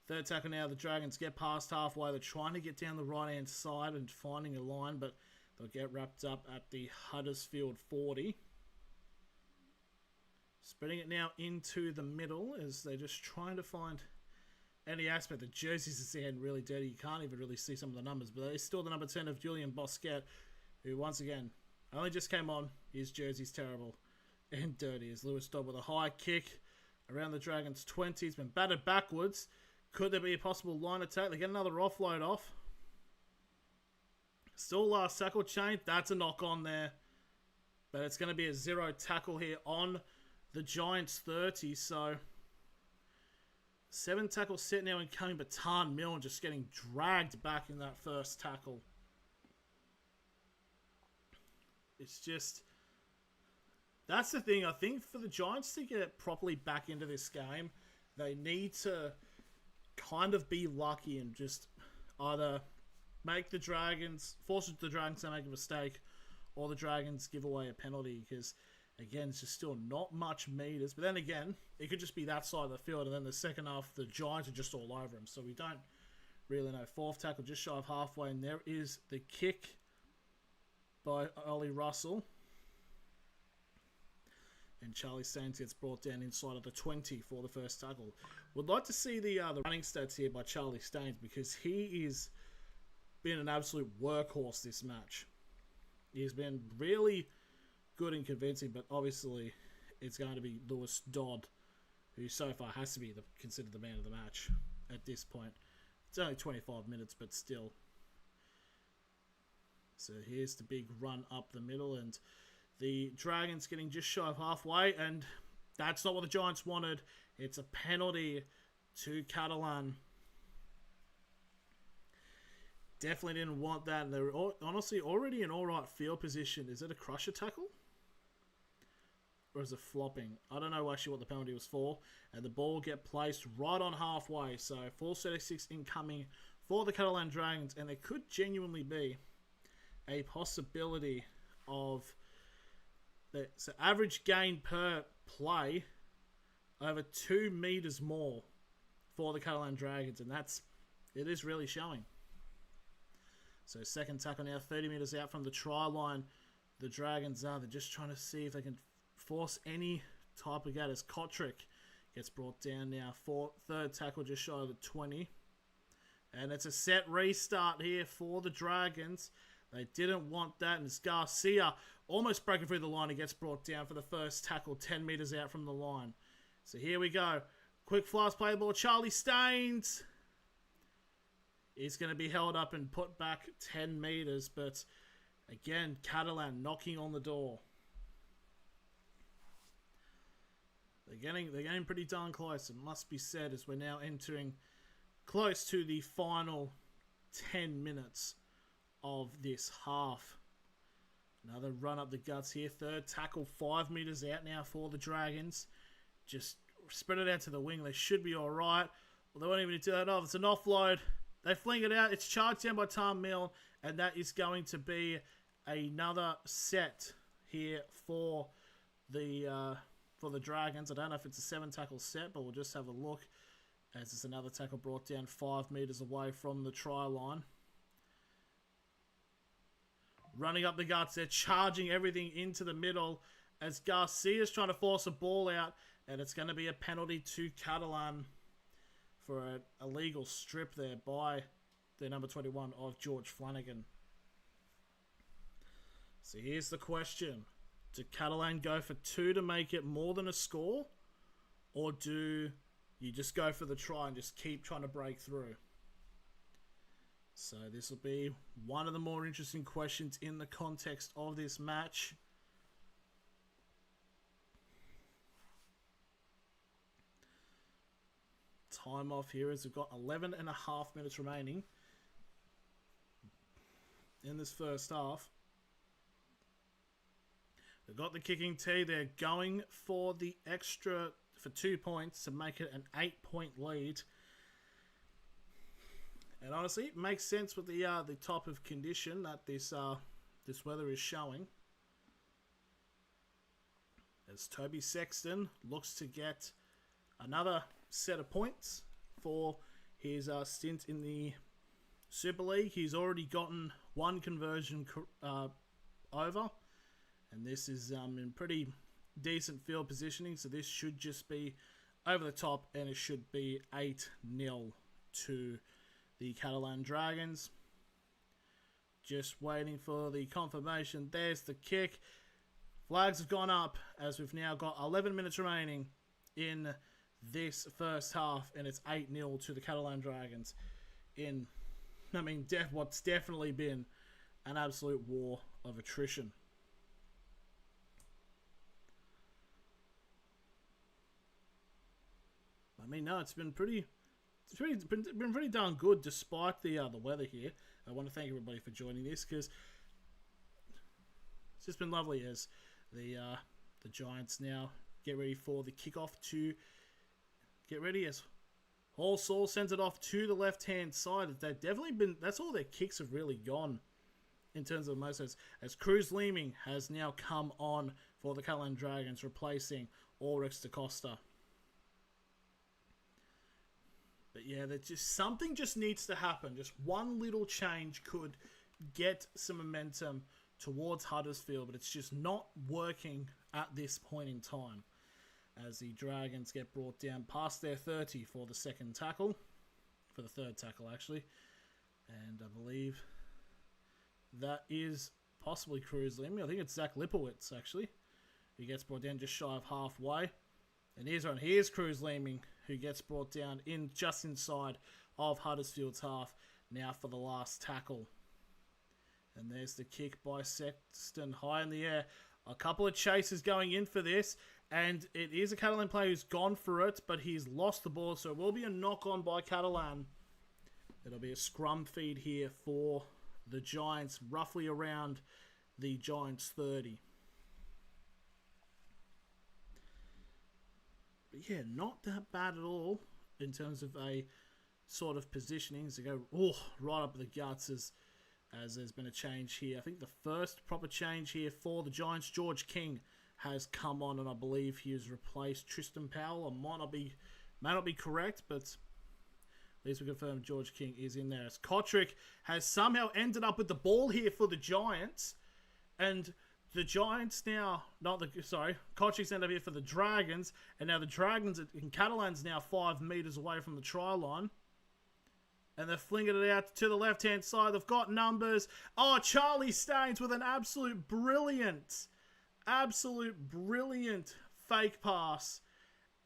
Third tackle now, the Dragons get past halfway. They're trying to get down the right-hand side and finding a line, but they'll get wrapped up at the Huddersfield 40. Spreading it now into the middle as they're just trying to find any aspect. The jerseys are seeing really dirty. You can't even really see some of the numbers, but it's still the number 10 of Julian Bosquet, who once again only just came on. His jersey's terrible and dirty. As Lewis Dodd with a high kick around the Dragons 20. He's been battered backwards. Could there be a possible line attack? They get another offload off. Still last tackle chain. That's a knock on there. But it's going to be a 0 tackle here on the Giants 30. So 7 tackles set now incoming, but Tarn Milne just getting dragged back in that first tackle. It's just, that's the thing. I think for the Giants to get properly back into this game, they need to kind of be lucky and just either make the Dragons, force the Dragons to make a mistake, or the Dragons give away a penalty, because again, it's just still not much meters. But then again, it could just be that side of the field, and then the second half, the Giants are just all over them. So we don't really know. Fourth tackle just shy of halfway, and there is the kick by Ollie Russell. And Charlie Staines gets brought down inside of the 20 for the first tackle. Would like to see the running stats here by Charlie Staines, because he is been an absolute workhorse this match. He's been really good and convincing, but obviously it's going to be Lewis Dodd, who so far has to be considered the man of the match at this point. It's only 25 minutes, but still. So here's the big run up the middle, and the Dragons getting just shy of halfway, and that's not what the Giants wanted. It's a penalty to Catalan. Definitely didn't want that, and they're honestly already in alright field position. Is it a crusher tackle? Or is it flopping? I don't know actually what the penalty was for. And the ball get placed right on halfway. So 4:36 incoming for the Catalan Dragons, and there could genuinely be a possibility of the average gain per play over 2 meters more for the Catalan Dragons, and it is really showing. So second tackle now, 30 metres out from the try line. The Dragons they're just trying to see if they can force any type of gap as Kotrick gets brought down now. Third tackle just shy of the 20. And it's a set restart here for the Dragons. They didn't want that, and it's Garcia almost breaking through the line. He gets brought down for the first tackle 10 metres out from the line. So here we go. Quick flash play ball. Charlie Staines is going to be held up and put back 10 metres, but again, Catalan knocking on the door. They're getting pretty darn close, it must be said, as we're now entering close to the final 10 minutes of this half. Another run up the guts here. Third tackle, 5 metres out now for the Dragons. Just spread it out to the wing. They should be alright. Well, they won't even do that off. It's an offload. They fling it out. It's charged down by Tom Milne, and that is going to be another set here for the Dragons. I don't know if it's a 7 tackle set, but we'll just have a look as it's another tackle brought down 5 metres away from the try line. Running up the guts, they're charging everything into the middle as Garcia's trying to force a ball out, and it's going to be a penalty to Catalan for an illegal strip there by the number 21 of George Flanagan. So here's the question. Do Catalan go for 2 to make it more than a score? Or do you just go for the try and just keep trying to break through? So this will be one of the more interesting questions in the context of this match. Time off here as we've got 11 and a half minutes remaining in this first half. They've got the kicking tee. They're going for the extra for 2 points to make it an 8-point lead. And honestly, it makes sense with the type of condition that this weather is showing. As Toby Sexton looks to get another set of points for his stint in the Super League. He's already gotten 1 conversion over, and this is in pretty decent field positioning, so this should just be over the top, and it should be 8-0 to the Catalan Dragons. Just waiting for the confirmation. There's the kick. Flags have gone up as we've now got 11 minutes remaining in this first half, and it's 8-0 to the Catalan Dragons in, what's definitely been an absolute war of attrition. No, it's been pretty darn good despite the weather here. I want to thank everybody for joining this because it's just been lovely as the Giants now get ready for the kickoff to get ready as Hall Saul sends it off to the left-hand side. They've definitely been, that's all their kicks have really gone in terms of most as Cruz Leeming has now come on for the Catalan Dragons, replacing Ulrich da Costa. But yeah, something just needs to happen. Just one little change could get some momentum towards Huddersfield, but it's just not working at this point in time. As the Dragons get brought down past their 30 for the second tackle. For the third tackle, actually. And I believe that is possibly Cruz Leeming. I think it's Zach Lipowitz, actually. He gets brought down just shy of halfway. And here's Cruz Leeming, who gets brought down just inside of Huddersfield's half, now for the last tackle. And there's the kick by Sexton, high in the air. A couple of chases going in for this, and it is a Catalan player who's gone for it, but he's lost the ball, so it will be a knock-on by Catalan. It'll be a scrum feed here for the Giants, roughly around the Giants' 30. But yeah, not that bad at all in terms of a sort of positioning to go right up the guts as there's been a change here. I think the first proper change here for the Giants, George King, has come on, and I believe he has replaced Tristan Powell. I may not be correct, but At least we confirmed George King is in there. As Kotrick has somehow ended up with the ball here for the Giants. And the Giants now... Kotrick's ended up here for the Dragons. And now the Dragons in Catalans now 5 metres away from the try line. And they're flinging it out to the left-hand side. They've got numbers. Oh, Charlie Staines with an absolute brilliant fake pass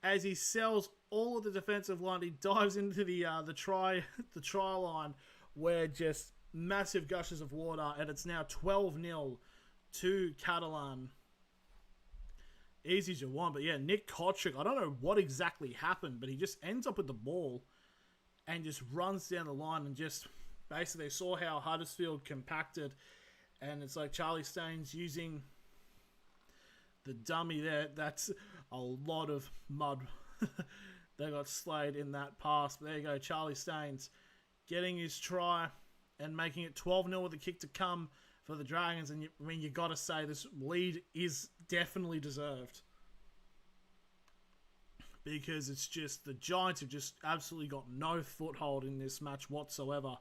as he sells all of the defensive line. He dives into the try line where just massive gushes of water, and it's now 12-0 to Catalan. Easy as you want, but yeah, Nick Kotrick, I don't know what exactly happened, but he just ends up with the ball and just runs down the line and just basically saw how Huddersfield compacted, and it's like Charlie Staines using the dummy there. That's a lot of mud. They got slayed in that pass. But there you go, Charlie Staines getting his try and making it 12-0 with the kick to come for the Dragons. And you got to say this lead is definitely deserved, because it's just the Giants have just absolutely got no foothold in this match whatsoever.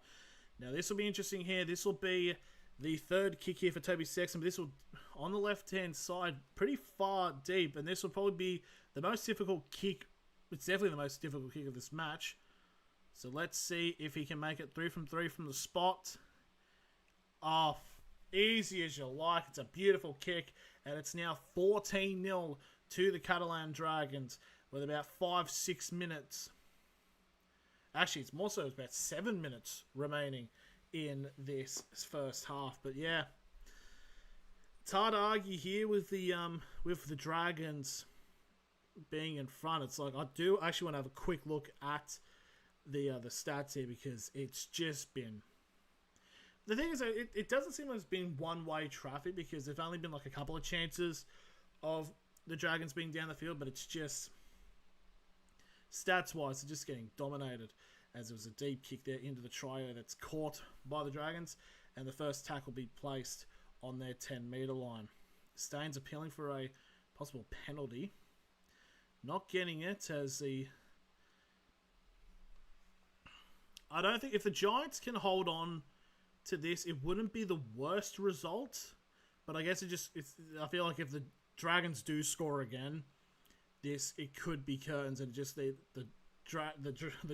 Now this will be interesting here. This will be the third kick here for Toby Sexton, but this will, on the left-hand side, pretty far deep, and this will probably be the most difficult kick. It's definitely the most difficult kick of this match. So let's see if he can make it 3 from 3 from the spot. Oh, easy as you like. It's a beautiful kick, and it's now 14-0 to the Catalan Dragons with about 5-6 minutes. Actually, it's more so, it's about 7 minutes remaining in this first half. But yeah, it's hard to argue here with the Dragons being in front. It's like, I do actually want to have a quick look at the stats here, because it's just been... The thing is, it doesn't seem like it's been one-way traffic, because there've only been like a couple of chances of the Dragons being down the field, but it's just... Stats-wise, they're just getting dominated, as there was a deep kick there into the trio that's caught by the Dragons, and the first tackle will be placed on their 10-metre line. Staines appealing for a possible penalty. Not getting it, as the... I don't think... If the Giants can hold on to this, it wouldn't be the worst result, but I guess I feel like if the Dragons do score again, it could be curtains, and just the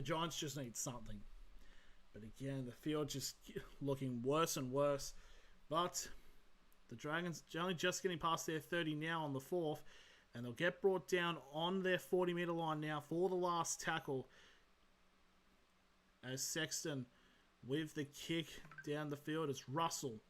Giants just need something. But again, the field just looking worse and worse. But the Dragons only just getting past their 30 now on the fourth, and they'll get brought down on their 40-metre line now for the last tackle, as Sexton with the kick down the field is Russell.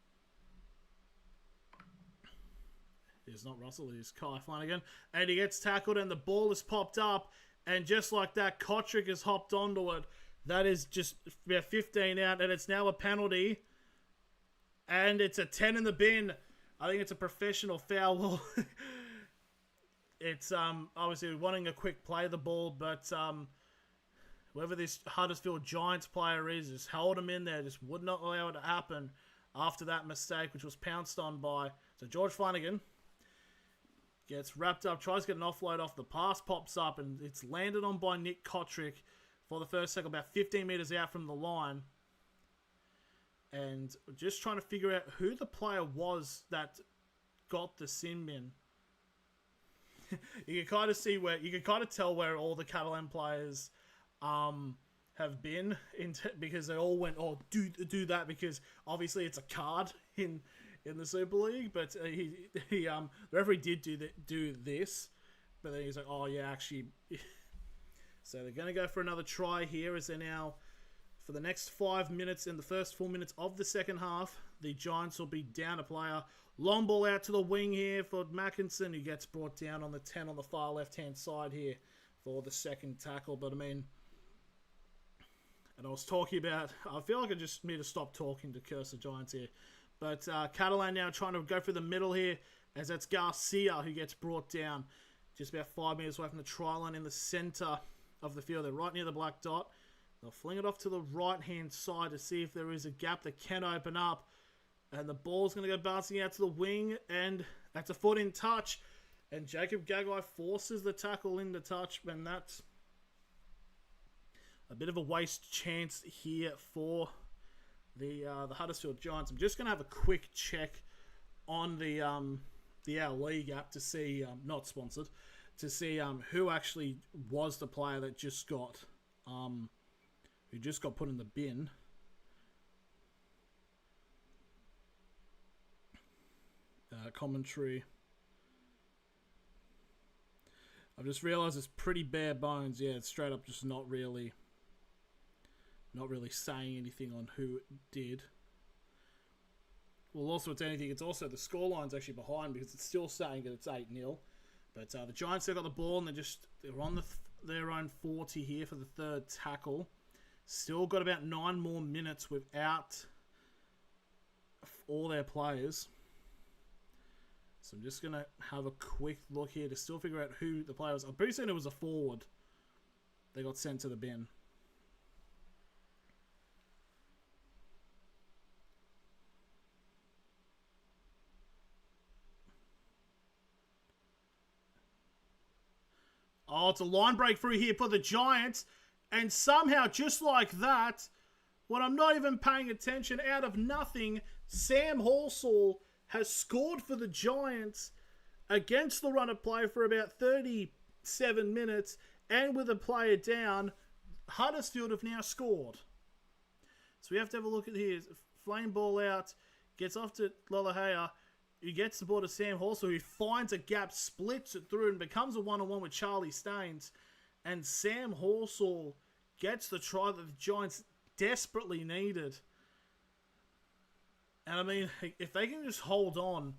It is not Russell, it is Kai Flanagan. And he gets tackled, and the ball has popped up. And just like that, Kotrick has hopped onto it. That is just about 15 out, and it's now a penalty. And it's a 10 in the bin. I think it's a professional foul. It's obviously wanting a quick play of the ball, but whoever this Huddersfield Giants player is, just held him in there, just would not allow it to happen after that mistake, which was pounced on by... So George Flanagan gets wrapped up, tries to get an offload off, the pass pops up, and it's landed on by Nick Kotrick for the first tackle, about 15 metres out from the line. And just trying to figure out who the player was that got the sin bin. You can kind of see where, you can kind of tell where all the Catalan players have been, because they all went, oh, do that, because obviously it's a card in the Super League, but the referee did do this, but then he's like, oh yeah, actually. So they're going to go for another try here, as they're now, for the next 5 minutes, in the first 4 minutes of the second half, the Giants will be down a player. Long ball out to the wing here for Mackinson, who gets brought down on the 10 on the far left-hand side here for the second tackle. But I mean, and I was talking about, I feel like I just need to stop talking to curse the Giants here. But Catalan now trying to go for the middle here, as that's Garcia who gets brought down just about 5 metres away from the try line in the centre of the field. They're right near the black dot. They'll fling it off to the right-hand side to see if there is a gap that can open up. And the ball's going to go bouncing out to the wing, and that's a foot in touch. And Jacob Gagai forces the tackle into touch, and that's... a bit of a waste chance here for the Huddersfield Giants. I'm just going to have a quick check on the Our League app to see, not sponsored, to see who actually was the player that just got put in the bin. Commentary. I've just realised it's pretty bare bones. Yeah, it's straight up just not really saying anything on who it did. Well, also, it's anything. It's also the scoreline's actually behind because it's still saying that it's 8-0. But the Giants, they've got the ball and they're on their own 40 here for the third tackle. Still got about 9 more minutes without all their players. So I'm just going to have a quick look here to still figure out who the player was. I'm pretty certain it was a forward. They got sent to the bin. Oh, it's a line breakthrough here for the Giants. And somehow, just like that, when I'm not even paying attention, out of nothing, Sam Horsall has scored for the Giants against the run of play for about 37 minutes. And with a player down, Huddersfield have now scored. So we have to have a look at here. Flame ball out, gets off to Lolahea, who gets the ball to Sam Horsall, who finds a gap, splits it through, and becomes a one-on-one with Charlie Staines. And Sam Horsall gets the try that the Giants desperately needed. And I mean, if they can just hold on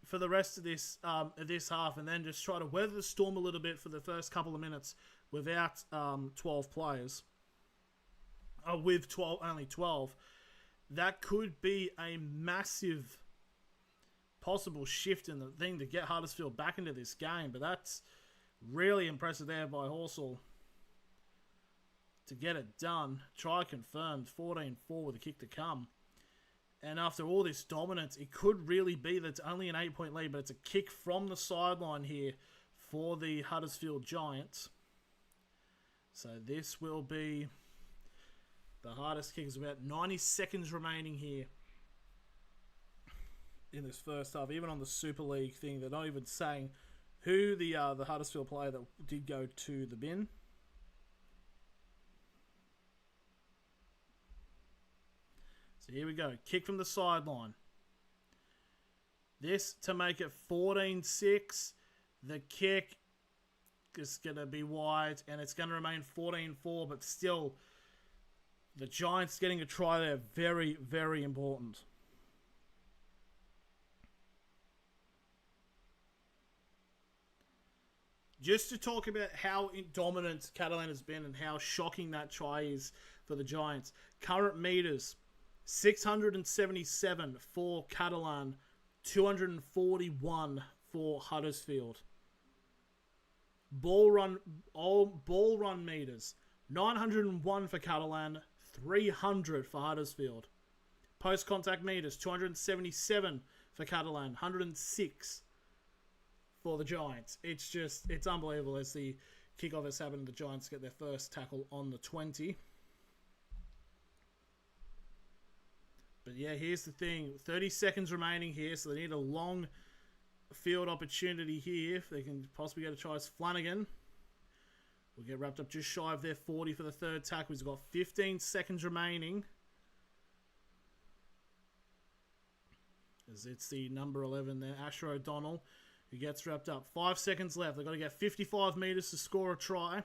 for the rest of this half, and then just try to weather the storm a little bit for the first couple of minutes without 12 players, with only 12, that could be a massive possible shift in the thing to get Huddersfield back into this game. But that's really impressive there by Horsall to get it done. Try confirmed, 14-4 with a kick to come. And after all this dominance, it could really be that it's only an 8-point lead, but it's a kick from the sideline here for the Huddersfield Giants. So this will be the hardest kick. There's about 90 seconds remaining here in this first half. Even on the Super League thing, they're not even saying who the Huddersfield player that did go to the bin. So here we go. Kick from the sideline. This to make it 14-6. The kick is going to be wide, and it's going to remain 14-4, but still, the Giants getting a try there, very, very important. Just to talk about how dominant Catalan has been and how shocking that try is for the Giants. Current meters, 677 for Catalan, 241 for Huddersfield. Ball run meters, 901 for Catalan, 300 for Huddersfield. Post contact meters, 277 for Catalan, 106 for the Giants. It's unbelievable as the kickoff has happened and the Giants get their first tackle on the 20. But yeah, here's the thing. 30 seconds remaining here, so they need a long field opportunity here. If they can possibly get a try, Flanagan will get wrapped up just shy of their 40 for the third tackle. He's got 15 seconds remaining. As it's the number 11 there, Asher O'Donnell, who gets wrapped up. 5 seconds left. They've got to get 55 metres to score a try.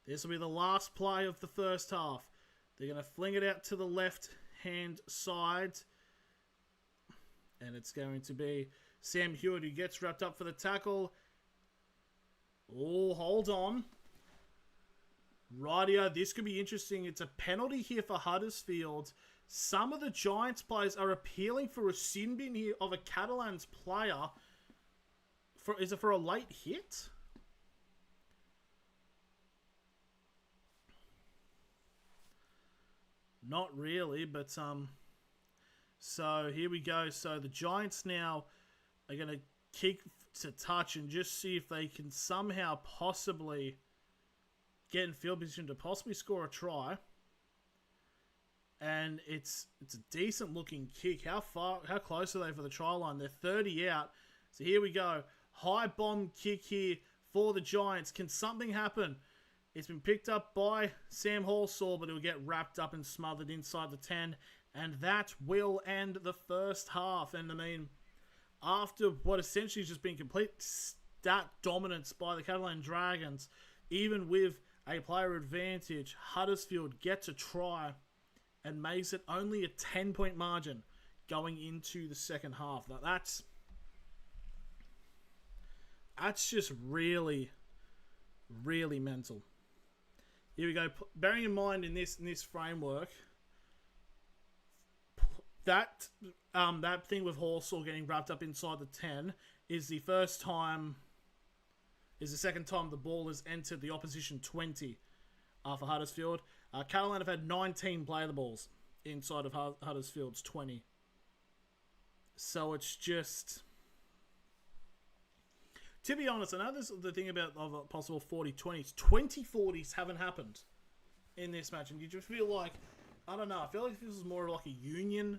This will be the last play of the first half. They're going to fling it out to the left-hand side. And it's going to be Sam Hewitt who gets wrapped up for the tackle. Oh, hold on. Rightio, this could be interesting. It's a penalty here for Huddersfield. Some of the Giants players are appealing for a sin bin here of a Catalans player. Is it for a late hit? Not really, but so here we go. So the Giants now are going to kick to touch and just see if they can somehow possibly get in field position to possibly score a try. And it's a decent looking kick. How close are they for the try line? They're 30 out. So here we go. High bomb kick here for the Giants. Can something happen? It's been picked up by Sam Halsall, but it'll get wrapped up and smothered inside the 10. And that will end the first half. And I mean, after what essentially has just been complete stat dominance by the Catalans Dragons, even with a player advantage, Huddersfield gets a try and makes it only a 10-point margin going into the second half. Now that's just really, really mental. Here we go. Bearing in mind in this framework, that thing with Halsall getting wrapped up inside the 10 is the second time the ball has entered the opposition 20 for Huddersfield. Catalan have had 19 play the balls inside of Huddersfield's 20. So it's just... To be honest, I know there's the thing about of a possible 40-20s. 20-40s haven't happened in this match. And you just feel like, I don't know, I feel like if this was more like a union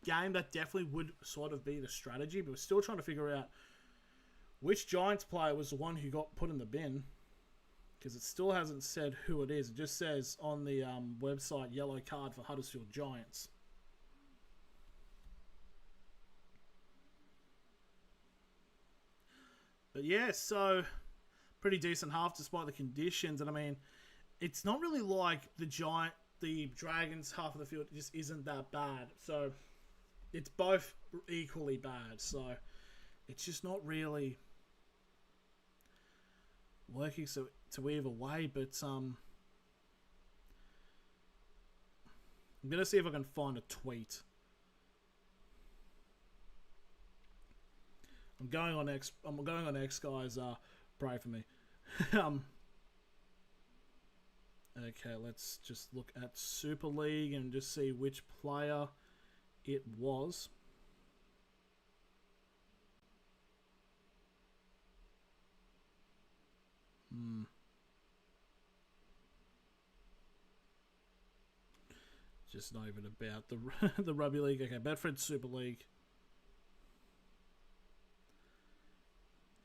game, that definitely would sort of be the strategy. But we're still trying to figure out which Giants player was the one who got put in the bin. Because it still hasn't said who it is. It just says on the website, yellow card for Huddersfield Giants. But yeah, so pretty decent half despite the conditions. And I mean, it's not really like the Dragons half of the field just isn't that bad. So it's both equally bad. So it's just not really working to either way. But I'm gonna see if I can find a tweet. I'm going on X, guys. Pray for me. Okay, let's just look at Super League and just see which player it was. Just not even about the Rugby League. Okay, Bedford Super League.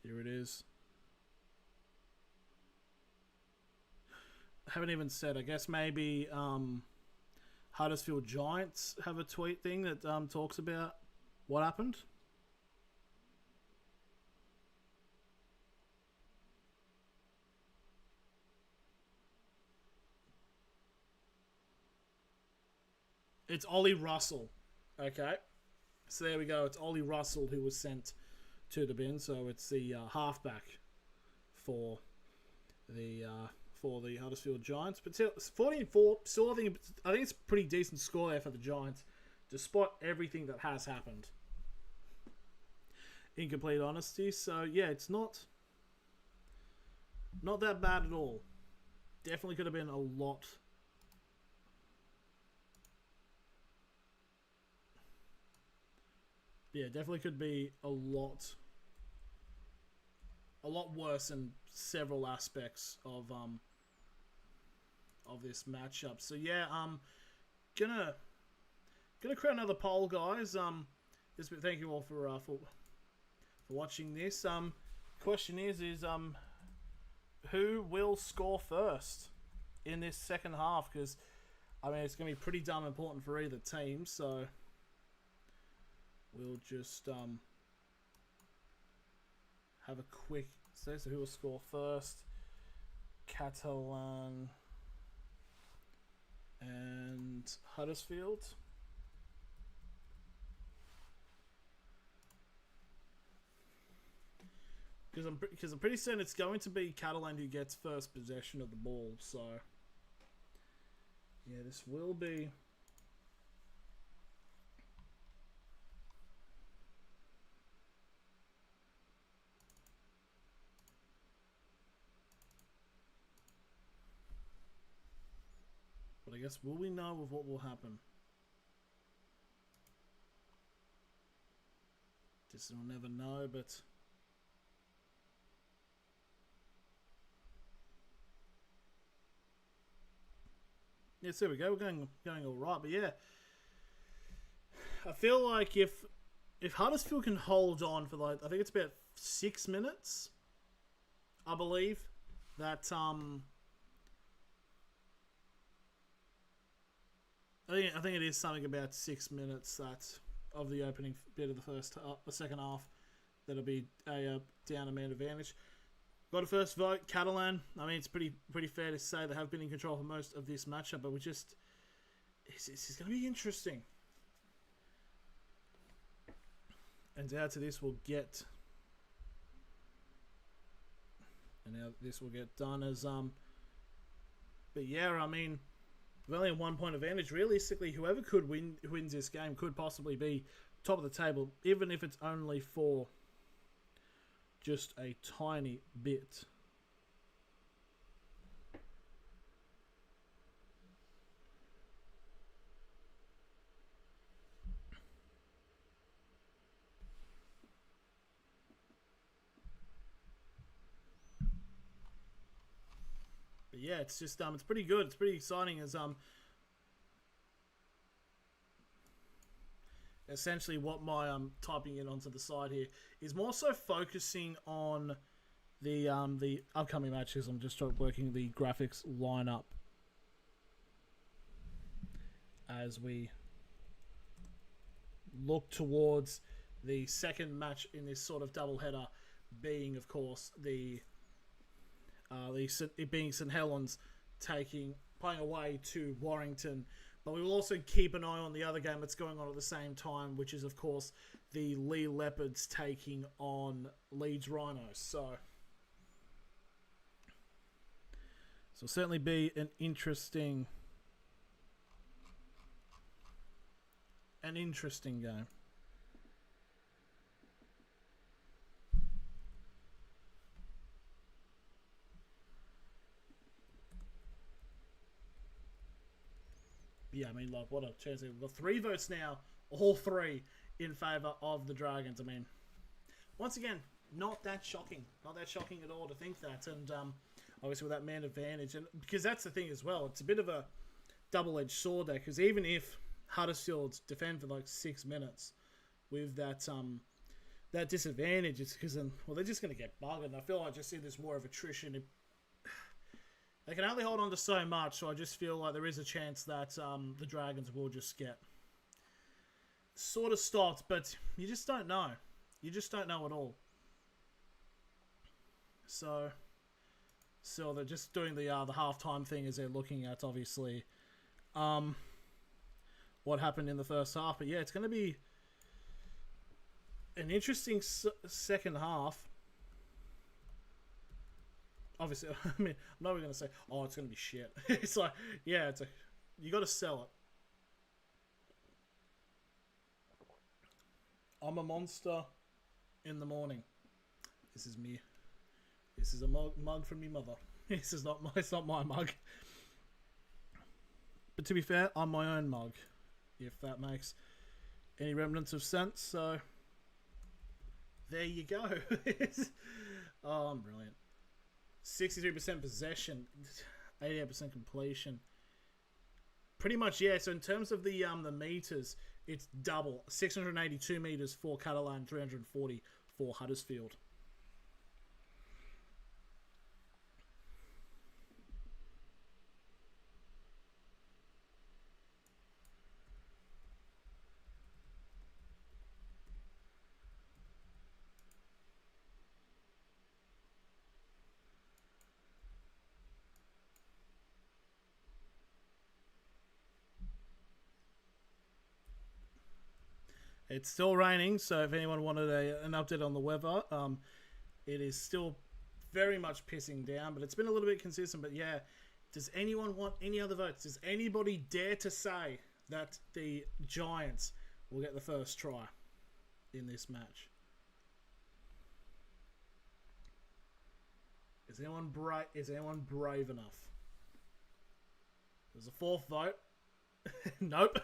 Here it is. I haven't even said. I guess maybe Huddersfield Giants have a tweet thing that talks about what happened. It's Ollie Russell. Okay. So there we go. It's Ollie Russell who was sent to the bin. So it's the halfback for the Huddersfield Giants. But still, 14-4. Still, I think it's a pretty decent score there for the Giants, despite everything that has happened. In complete honesty. So yeah, it's not that bad at all. Definitely could have been a lot. Yeah, definitely could be a lot worse in several aspects of this matchup. So yeah, gonna create another poll, guys. Thank you all for watching this. Question is who will score first in this second half? Because I mean, it's gonna be pretty damn important for either team. So we'll just have a quick say. So who will score first? Catalan and Huddersfield. Because I'm pretty certain it's going to be Catalan who gets first possession of the ball. So yeah, this will be. But I guess, will we know of what will happen? Just we'll never know, but Yes, there we go. We're going all right, but yeah, I feel like if Huddersfield can hold on for like, I think it's about 6 minutes, I believe that I think it is something about 6 minutes that of the opening bit of the second half that'll be a down a man advantage. Got a first vote, Catalan. I mean, it's pretty fair to say they have been in control for most of this matchup, but this is going to be interesting. And out to this we'll get, and now this will get done as But yeah, I mean, with only a 1 point advantage, realistically, whoever wins this game could possibly be top of the table, even if it's only for just a tiny bit. But yeah, it's just it's pretty good. It's pretty exciting as essentially what my typing in onto the side here is more so focusing on the upcoming matches. I'm just working the graphics lineup as we look towards the second match in this sort of double header, being of course it being St Helens playing away to Warrington. But we will also keep an eye on the other game that's going on at the same time, which is, of course, the Lee Leopards taking on Leeds Rhinos. So certainly be an interesting game. Yeah, I mean, like, what a chance. We've got 3 votes now, all 3 in favour of the Dragons. I mean, once again, not that shocking. Not that shocking at all to think that. And obviously with that man advantage. And because that's the thing as well. It's a bit of a double-edged sword there. Because even if Huddersfield defend for like 6 minutes with that that disadvantage, it's because then, well, they're just going to get bugged. And I feel like I just see there's more of attrition. They can only hold on to so much, so I just feel like there is a chance that the Dragons will just get sort of stopped, but you just don't know. You just don't know at all. So they're just doing the halftime thing as they're looking at, obviously, what happened in the first half. But yeah, it's going to be an interesting second half. Obviously, I mean, I'm not going to say, oh, it's going to be shit. It's like, yeah, you got to sell it. I'm a monster in the morning. This is me. This is a mug from me mother. It's not my mug. But to be fair, I'm my own mug, if that makes any remnants of sense. So there you go. Oh, I'm brilliant. 63% possession, 88% completion. Pretty much, yeah. So in terms of the meters, it's double. 682 meters for Catalan, 340 for Huddersfield. It's still raining, so if anyone wanted an update on the weather, it is still very much pissing down, but it's been a little bit consistent. But yeah, does anyone want any other votes? Does anybody dare to say that the Giants will get the first try in this match? Is anyone brave enough? There's a 4th vote. Nope,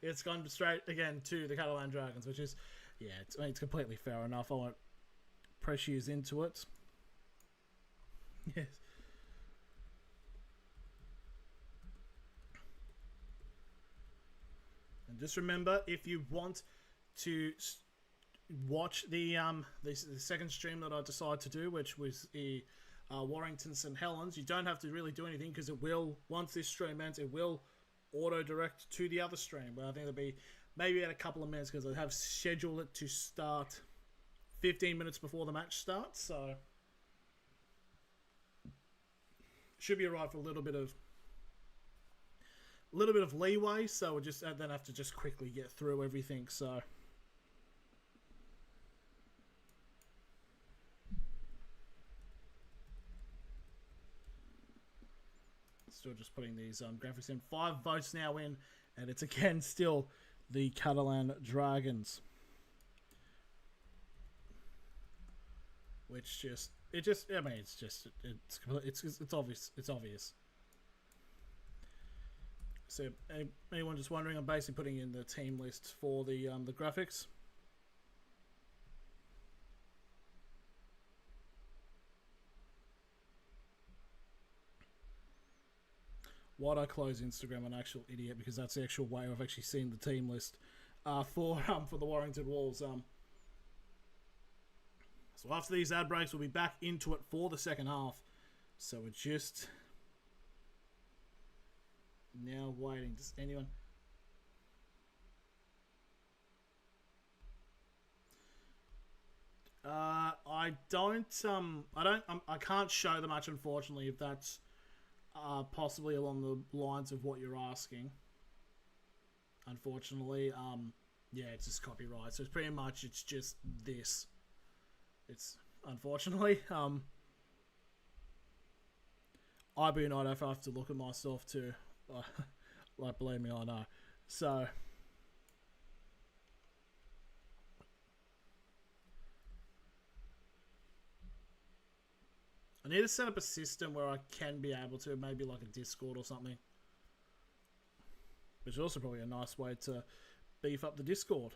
it's gone straight again to the Catalans Dragons, which is, yeah, it's completely fair enough. I won't press you into it. Yes. Just remember, if you want to watch the second stream that I decided to do, which was the Warrington St Helens, you don't have to really do anything, because it will, once this stream ends, it will auto direct to the other stream. But I think it'll be maybe at a couple of minutes, because I have scheduled it to start 15 minutes before the match starts, so should be alright for a little bit of leeway. So we just then have to just quickly get through everything. So still just putting these graphics in. 5 votes now in, and it's again still the Catalan Dragons, which I mean, it's obvious. It's obvious. So, anyone just wondering, I'm basically putting in the team list for the graphics. Why'd I close Instagram? An actual idiot, because that's the actual way I've actually seen the team list for the Warrington Wolves. So after these ad breaks, we'll be back into it for the second half. So we're just now waiting. Does anyone? I can't show them much, unfortunately, if that's possibly along the lines of what you're asking. Unfortunately, yeah, it's just copyright. So it's pretty much, it's just this. It's unfortunately, I be not if I have to look at myself too. Like, believe me, I know. So I need to set up a system where I can be able to, maybe like a Discord or something, which is also probably a nice way to beef up the Discord.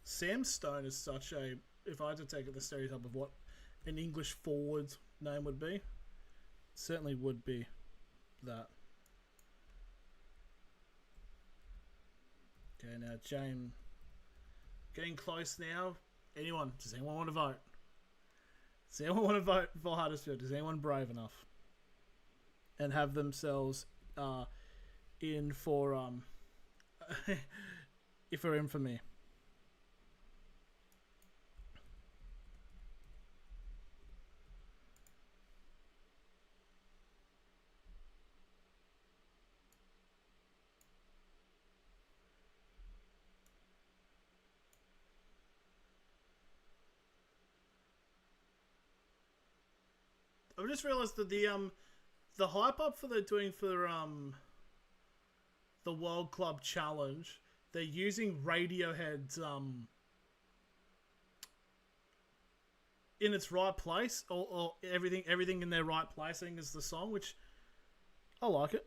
Sam Stone is such a, if I had to take it the stereotype of what an English forward name would be, certainly would be that. Okay, now James, getting close now. Does anyone want to vote? Does anyone want to vote for Huddersfield? Is anyone brave enough and have themselves in for if we're in for me? I've just realised that the hype up for the World Club Challenge, they're using Radiohead's in its right place, or everything in their right placing is the song, which I like it.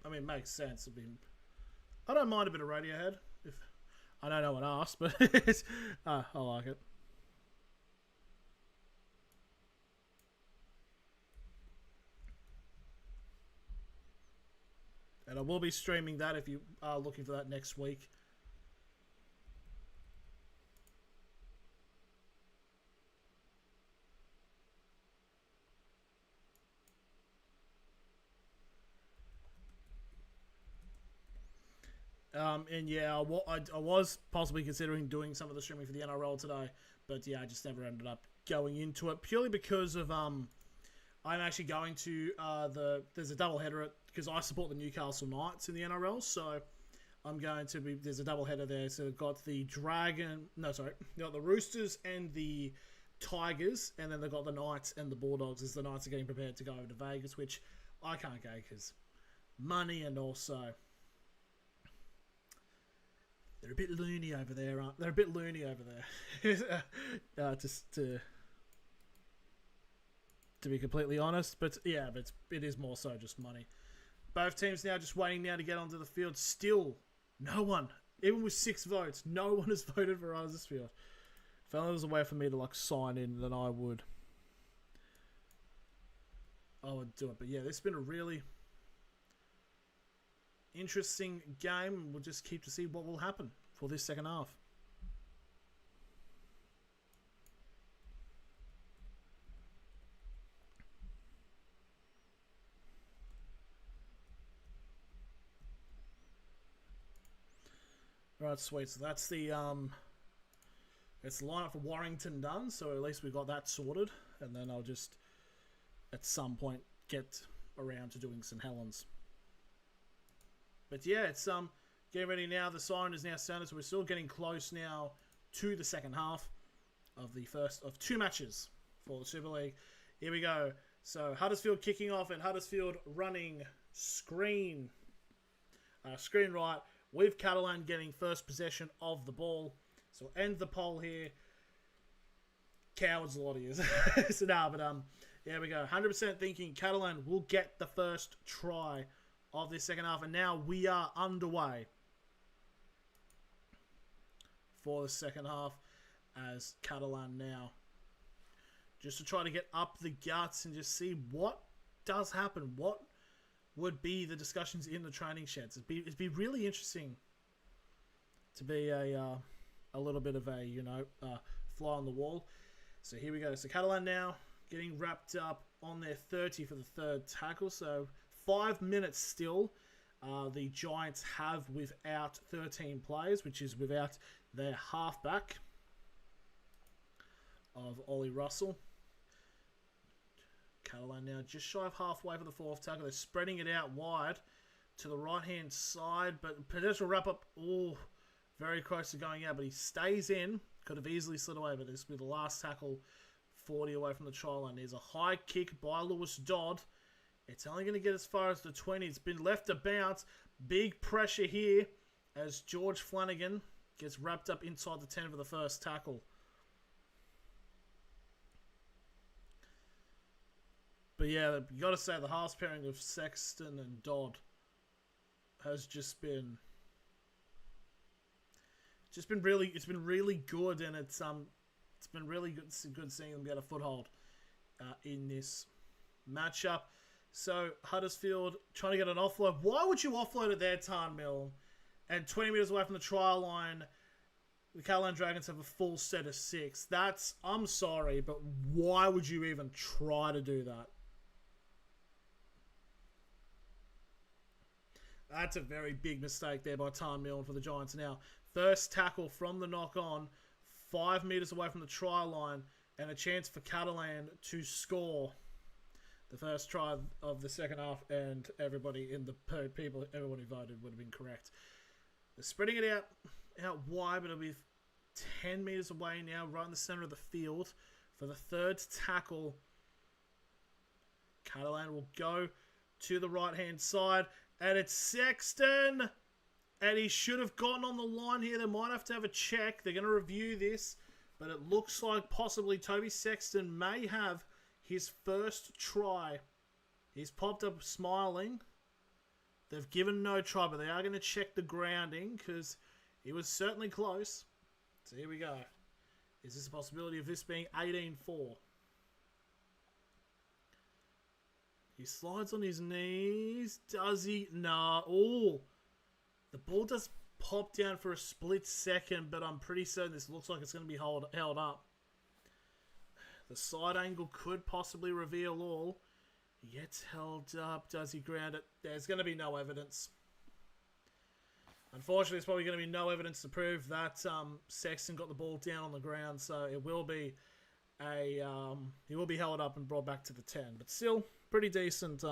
I mean, it makes sense. I don't mind a bit of Radiohead. If I don't know what asked, but I like it. And I will be streaming that if you are looking for that next week. And yeah, I was possibly considering doing some of the streaming for the NRL today, but yeah, I just never ended up going into it, purely because of I'm actually going to there's a double header because I support the Newcastle Knights in the NRL, so I'm going to be, there's a double header there. So they've got the they've got the Roosters and the Tigers, and then they've got the Knights and the Bulldogs as the Knights are getting prepared to go over to Vegas, which I can't go because money, and also They're a bit loony over there, aren't they? They're a bit loony over there. Just to be completely honest. But yeah, but it is more so just money. Both teams now just waiting now to get onto the field. Still, no one, even with 6 votes, no one has voted for Huddersfield. If only there was a way for me to like sign in, then I would do it. But yeah, this has been a really interesting game. We'll just keep to see what will happen for this second half. Right, sweet. So that's the it's the lineup for Warrington done. So at least we got that sorted, and then I'll just at some point get around to doing St Helens. But yeah, it's getting ready now. The siren is now sounded, so we're still getting close now to the second half of the first of 2 matches for the Super League. Here we go. So Huddersfield kicking off, and Huddersfield running screen right, with Catalan getting first possession of the ball. So end the poll here. Cowards, a lot of you. So nah, but there we go. 100% thinking Catalan will get the first try of this second half, and now we are underway for the second half as Catalan now just to try to get up the guts and just see what does happen. What would be the discussions in the training sheds? It'd be really interesting to be a little bit of a fly on the wall. So here we go. So Catalan now getting wrapped up on their 30 for the third tackle. So 5 minutes still. The Giants have without 13 players, which is without their halfback of Ollie Russell. Catalan now just shy of halfway for the fourth tackle. They're spreading it out wide to the right-hand side, but potential wrap-up, very close to going out, but he stays in. Could have easily slid away, but this will be the last tackle 40 away from the try line. There's a high kick by Lewis Dodd. It's only going to get as far as the 20. It's been left to bounce. Big pressure here as George Flanagan gets wrapped up inside the 10 for the first tackle. But yeah, you got to say the halves pairing of Sexton and Dodd has just been really, it's been really good, and it's been really good seeing them get a foothold in this matchup. So Huddersfield trying to get an offload. Why would you offload it there, Tarn Mill? And 20 metres away from the try line, the Catalans Dragons have a full set of 6. I'm sorry, but why would you even try to do that? That's a very big mistake there by Tarn Mill for the Giants now. First tackle from the knock-on, 5 metres away from the try line, and a chance for Catalan to score the first try of the second half, and everybody who voted would have been correct. They're spreading it out wide, but it'll be 10 metres away now, right in the centre of the field for the third tackle. Catalan will go to the right-hand side, and it's Sexton, and he should have gotten on the line here. They might have to have a check. They're going to review this, but it looks like possibly Toby Sexton may have his first try. He's popped up smiling. They've given no try, but they are going to check the grounding because he was certainly close. So here we go. Is this a possibility of this being 18-4? He slides on his knees. Does he? Nah. Oh, the ball does pop down for a split second, but I'm pretty certain this looks like it's going to be held up. The side angle could possibly reveal all. He gets held up. Does he ground it? There's going to be no evidence. Unfortunately, there's probably going to be no evidence to prove that Sexton got the ball down on the ground, so it will be he will be held up and brought back to the 10. But still, pretty decent.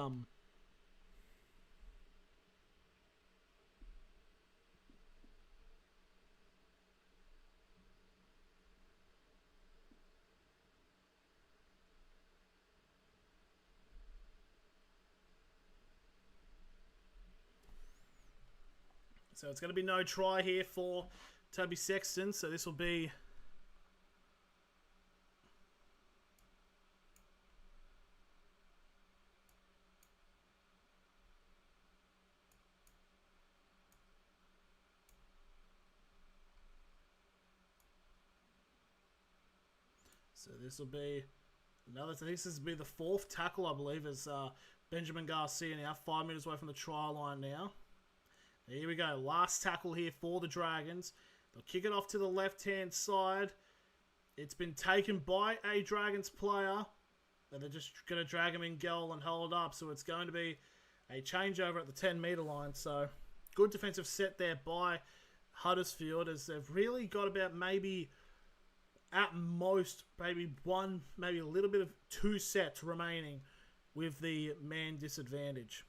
So it's going to be no try here for Toby Sexton. So this will be... So this will be another... This will be the fourth tackle, I believe, as Benjamin Garcia now 5 metres away from the try line now. Here we go. Last tackle here for the Dragons. They'll kick it off to the left-hand side. It's been taken by a Dragons player. And they're just going to drag him in goal and hold up. So it's going to be a changeover at the 10-metre line. So good defensive set there by Huddersfield, as they've really got about maybe at most maybe one, maybe a little bit of 2 sets remaining with the man disadvantage.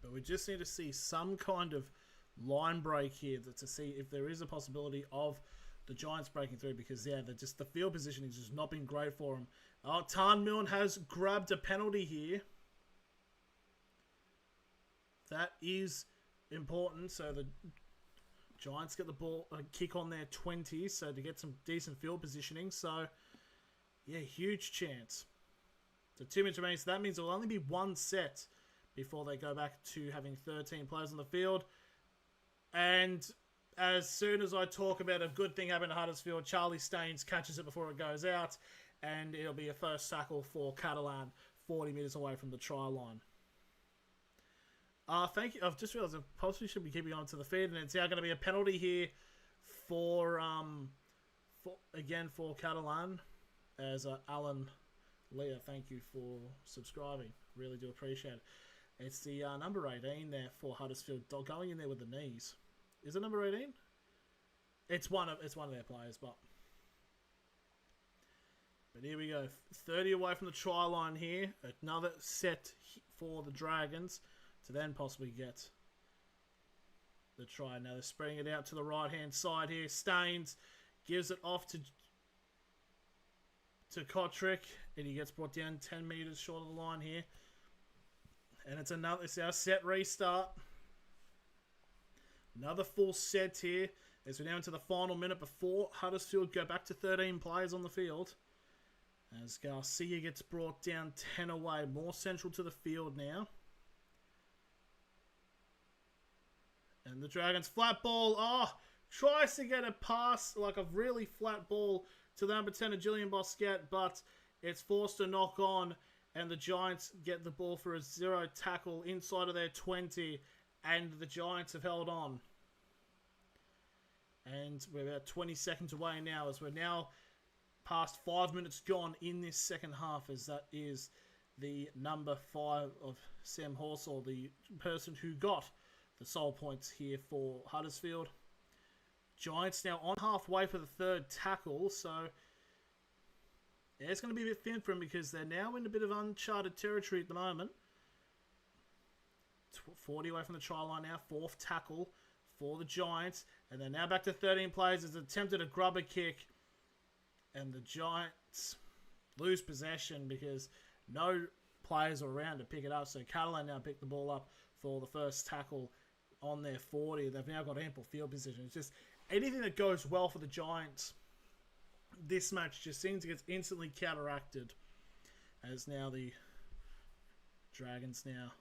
But we just need to see some kind of line break here to see if there is a possibility of the Giants breaking through, because yeah, the field positioning has just not been great for them. Oh, Tan Milne has grabbed a penalty here. That is important. So the Giants get the ball, kick on their 20, so to get some decent field positioning. So yeah, huge chance. So 2 minutes remaining, so that means there will only be 1 set before they go back to having 13 players on the field. And as soon as I talk about a good thing happening to Huddersfield, Charlie Staines catches it before it goes out, and it'll be a first tackle for Catalan, 40 metres away from the try line. Thank you. I've just realised I possibly should be keeping on to the feed, and it's now going to be a penalty here for Catalan, as Alan Leah, thank you for subscribing. Really do appreciate it. It's the number 18 there for Huddersfield, going in there with the knees. Is it number 18? It's one of their players, but here we go. 30 away from the try line here. Another set for the Dragons to then possibly get the try. Now they're spreading it out to the right-hand side here. Staines gives it off to Kotrick, and he gets brought down 10 metres short of the line here. And it's our set restart. Another full set here as we're now into the final minute before Huddersfield go back to 13 players on the field. As Garcia gets brought down 10 away, more central to the field now. And the Dragons flat ball. Tries to get a pass, like a really flat ball to the number 10 of Gillian Bosquet, but it's forced to knock on. And the Giants get the ball for a 0 tackle inside of their 20. And the Giants have held on. And we're about 20 seconds away now, as we're now past 5 minutes gone in this second half, as that is the number 5 of Sam Horsall, the person who got the sole points here for Huddersfield. Giants now on halfway for the 3rd tackle, so yeah, it's going to be a bit thin for them because they're now in a bit of uncharted territory at the moment. 40 away from the try line now, 4th tackle for the Giants, and they're now back to 13 players as attempted a grubber kick, and the Giants lose possession because no players are around to pick it up. So Catalan now picked the ball up for the first tackle on their 40. They've now got ample field position. It's just anything that goes well for the Giants, this match just seems to get instantly counteracted, as now the Dragons now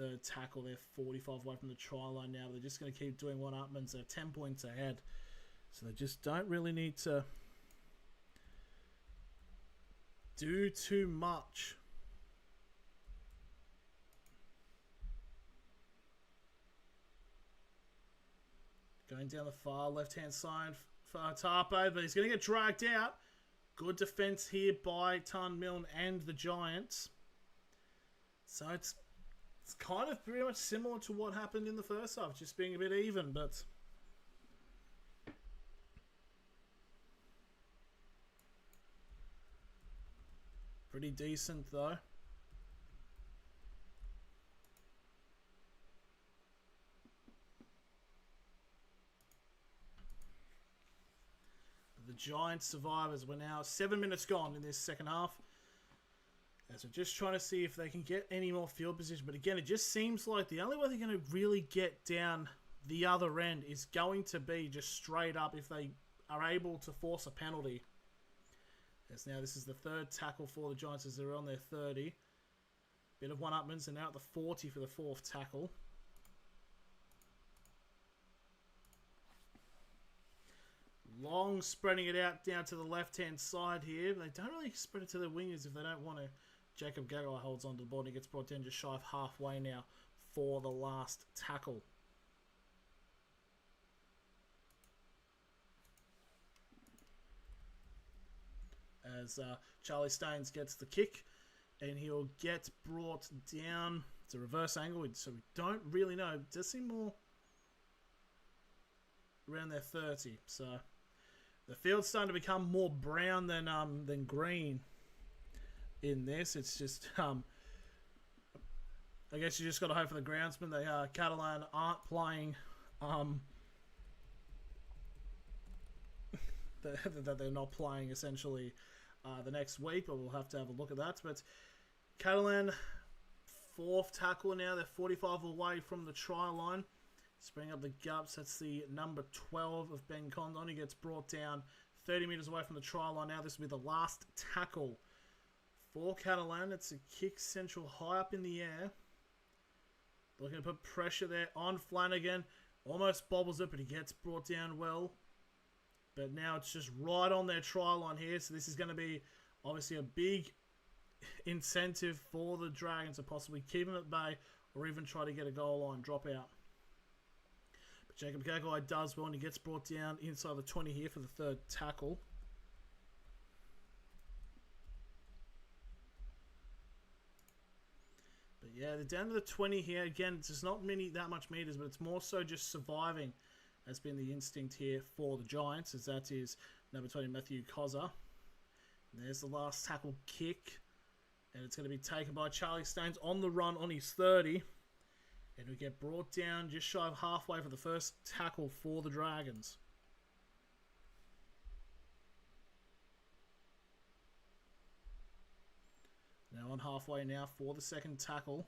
3rd tackle. They're 45 away from the try line now. They're just going to keep doing one-upments. They're 10 points ahead, so they just don't really need to do too much. Going down the far left-hand side for Tapo, but he's going to get dragged out. Good defense here by Tan Milne and the Giants. So it's kind of pretty much similar to what happened in the first half, just being a bit even, but pretty decent though. The the Giants survivors. We're now 7 minutes gone in this second half. As we're just trying to see if they can get any more field position. But again, it just seems like the only way they're going to really get down the other end is going to be just straight up if they are able to force a penalty. As now this is the third tackle for the Giants as they're on their 30. Bit of one-upments and now at the 40 for the fourth tackle. Long spreading it out down to the left-hand side here. But they don't really spread it to the wingers if they don't want to. Jacob Gagai holds onto the ball and he gets brought down just shy of halfway now for the last tackle. As Charlie Staines gets the kick and he'll get brought down. It's a reverse angle, so we don't really know. It does seem more around their 30. So the field's starting to become more brown than green in this. It's just I guess you just got to hope for the groundsman. They Catalan aren't playing that they're not playing essentially the next week, but we'll have to have a look at that. But Catalan fourth tackle now. They're 45 away from the try line. Spring up the guts. That's the number 12 of Ben Condon. He gets brought down 30 metres away from the try line. Now this will be the last tackle for Catalan. It's a kick central high up in the air. Looking to put pressure there on Flanagan. Almost bobbles it, but he gets brought down well. But now it's just right on their try line here. So this is going to be obviously a big incentive for the Dragons to possibly keep them at bay or even try to get a goal line drop out. But Jacob Gagai does well and he gets brought down inside the 20 here for the third tackle. But yeah, they're down to the 20 here. Again, it's just not that much meters, but it's more so just surviving has been the instinct here for the Giants, as that is number 20, Matthew Cozza. And there's the last tackle kick. And it's going to be taken by Charlie Staines on the run on his 30. And we get brought down just shy of halfway for the first tackle for the Dragons. Now on halfway now for the second tackle.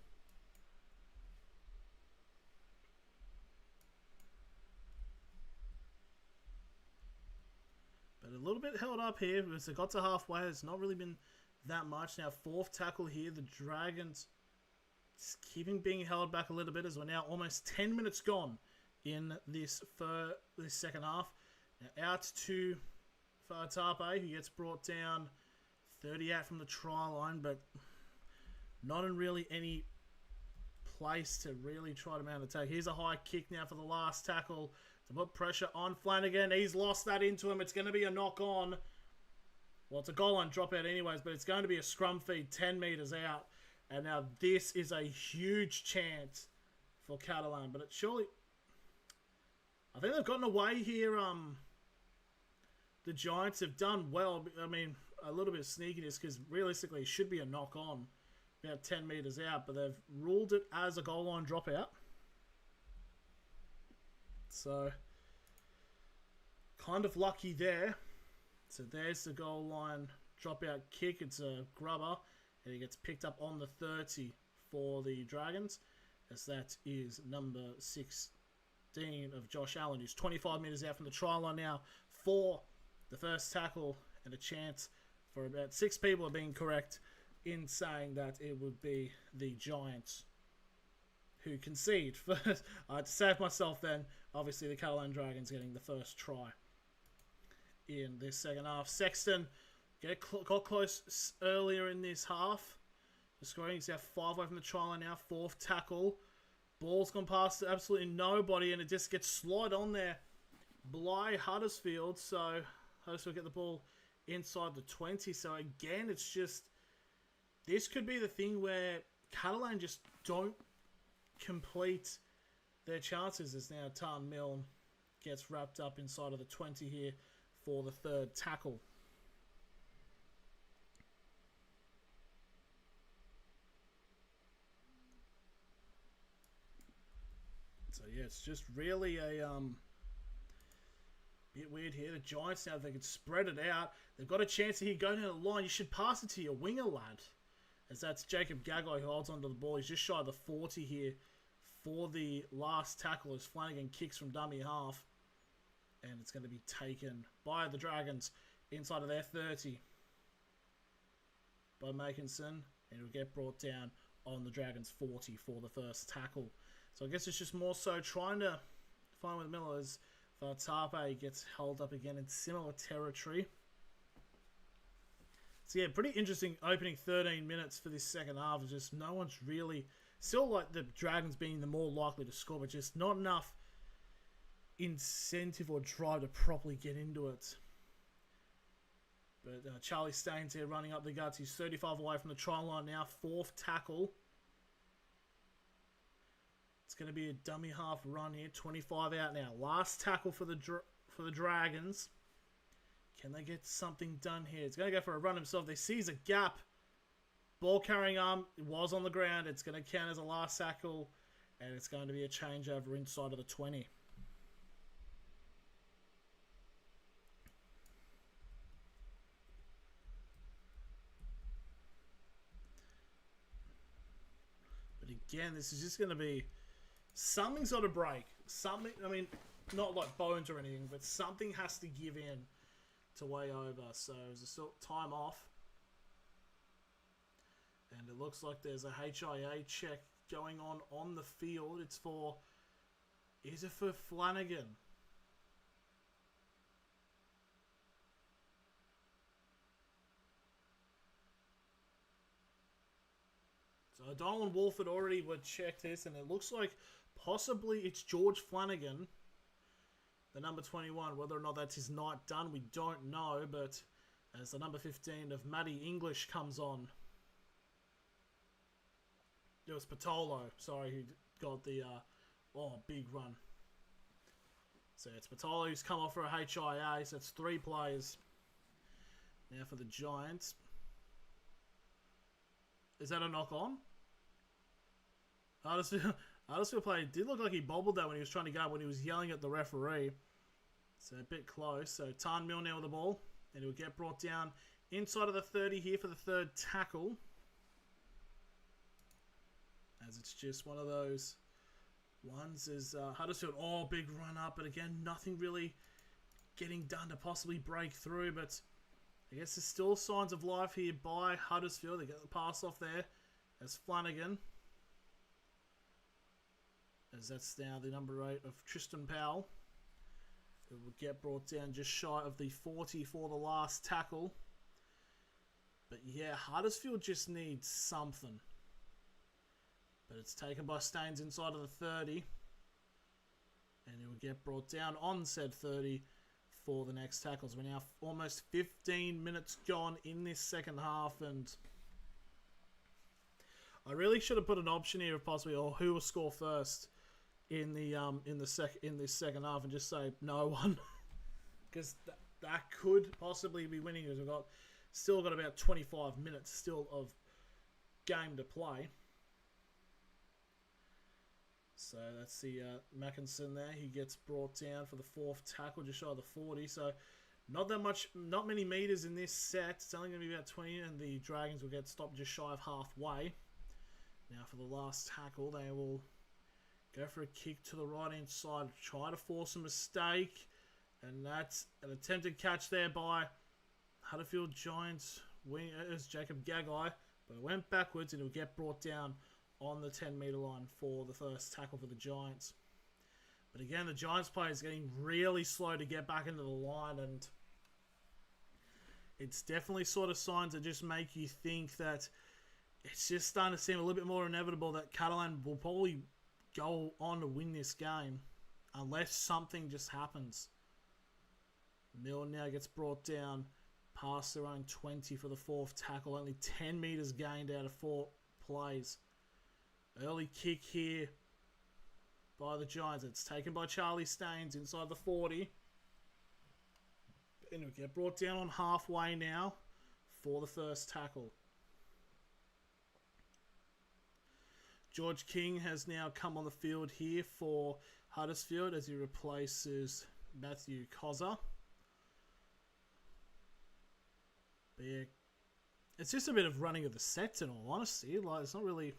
But a little bit held up here because it got to halfway. It's not really been that much. Now fourth tackle here. The Dragons keeping being held back a little bit as we're now almost 10 minutes gone in this second half. Now out to Fatape, who gets brought down 30 out from the try line, but not in really any place to really try to mount an attack. Here's a high kick now for the last tackle to put pressure on Flanagan. He's lost that into him. It's going to be a knock on. Well, it's a goal line dropout anyways, but it's going to be a scrum feed 10 metres out. And now this is a huge chance for Catalan. But it surely... I think they've gotten away here. The Giants have done well. I mean, a little bit of sneakiness because realistically it should be a knock on about 10 metres out. But they've ruled it as a goal line dropout. So, kind of lucky there. So there's the goal line dropout kick. It's a grubber. And he gets picked up on the 30 for the Dragons. As that is number 16 of Josh Allen, who's 25 metres out from the try line now for the first tackle. And a chance for about 6 people are being correct in saying that it would be the Giants who concede first. To save myself then, obviously the Catalans Dragons getting the first try in this second half. Sexton got close earlier in this half. The scoring is now 5 away from the try line now. Fourth tackle. Ball's gone past absolutely nobody and it just gets slid on there by Huddersfield. So Huddersfield get the ball inside the 20. So again, it's just... This could be the thing where Catalan just don't complete their chances as now Tarn Milne gets wrapped up inside of the 20 here for the third tackle. So yeah, it's just really a Bit weird here. The Giants now, if they can spread it out, they've got a chance here. Go down the line. You should pass it to your winger, lad. As that's Jacob Gagai who holds onto the ball. He's just shy of the 40 here for the last tackle as Flanagan kicks from dummy half. And it's going to be taken by the Dragons inside of their 30 by Makinson. And it'll get brought down on the Dragons 40 for the first tackle. So I guess it's just more so trying to find with Miller as Vartape gets held up again in similar territory. So yeah, pretty interesting opening 13 minutes for this second half. It's just no one's really... Still like the Dragons being the more likely to score, but just not enough incentive or drive to properly get into it. But Charlie Staines here running up the guts. He's 35 away from the try line now. Fourth tackle. It's going to be a dummy half run here. 25 out now. Last tackle for the Dragons. Can they get something done here? It's going to go for a run himself. They seize a gap. Ball carrying arm. It was on the ground. It's going to count as a last tackle. And it's going to be a changeover inside of the 20. But again, this is just going to be... Something's got to break. Something, I mean, not like bones or anything, but something has to give in to way over. So there's a time off. And it looks like there's a HIA check going on the field. It's for... Is it for Flanagan? So O'Donnell and Wolford already were checked this, and it looks like possibly it's George Flanagan, the number 21. Whether or not that's his night done, we don't know. But as the number 15 of Matty English comes on, it was Patolo, sorry, who got the big run. So it's Patolo who's come off for a HIA. So it's 3 players now for the Giants. Is that a knock on? Huddersfield player did look like he bobbled that when he was trying to go, when he was yelling at the referee. So a bit close. So Tarn Mill now with the ball. And he'll get brought down inside of the 30 here for the third tackle. As it's just one of those ones as Huddersfield, big run up. But again, nothing really getting done to possibly break through. But I guess there's still signs of life here by Huddersfield. They get the pass off there as Flanagan. As that's now the number 8 of Tristan Powell. Who will get brought down just shy of the 40 for the last tackle. But yeah, Huddersfield just needs something. But it's taken by Staines inside of the 30. And he will get brought down on said 30 for the next tackles. We're now almost 15 minutes gone in this second half, and I really should have put an option here if possible, or who will score first in this second half, and just say no one, because that could possibly be winning, as we've still got about 25 minutes still of game to play. So that's the Mackinson there. He gets brought down for the fourth tackle, just shy of the 40. So not many meters in this set. It's only going to be about 20, and the Dragons will get stopped just shy of halfway. Now for the last tackle, they will go for a kick to the right-hand side, try to force a mistake, and that's an attempted catch there by Huddersfield Giants wingers Jacob Gagai, but it went backwards and it'll get brought down on the 10-metre line for the first tackle for the Giants. But again, the Giants player is getting really slow to get back into the line, and it's definitely sort of signs that just make you think that it's just starting to seem a little bit more inevitable that Catalan will probably go on to win this game unless something just happens. Mill now gets brought down past their own 20 for the fourth tackle. Only 10 metres gained out of 4 plays. Early kick here by the Giants. It's taken by Charlie Staines inside the 40. And it'll get brought down on halfway now for the first tackle. George King has now come on the field here for Huddersfield as he replaces Matthew Cozza. But yeah, it's just a bit of running of the sets in all honesty. Like, it's not really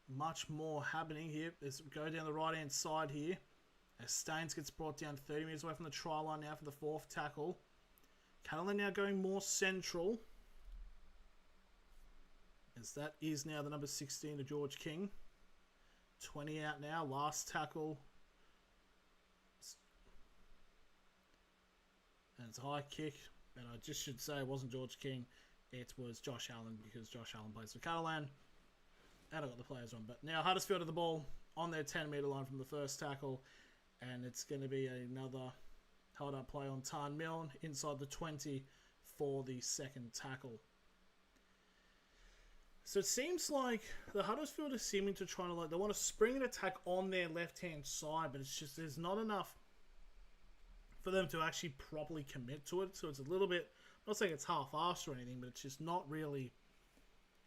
much more happening here. Let's go down the right hand side here. As Staines gets brought down 30 metres away from the try line now for the fourth tackle. Catalan now going more central. As that is now the number 16 of George King. 20 out now. Last tackle. And it's a high kick. And I just should say it wasn't George King. It was Josh Allen, because Josh Allen plays for Catalan. And I got the players on. But now Huddersfield at the ball on their 10-metre line from the first tackle. And it's going to be another hold-up play on Tarn Milne inside the 20 for the second tackle. So it seems like the Huddersfield are seeming to try to, like, they want to spring an attack on their left-hand side, but it's just there's not enough for them to actually properly commit to it. So it's a little bit, I'm not saying it's half-assed or anything, but it's just not really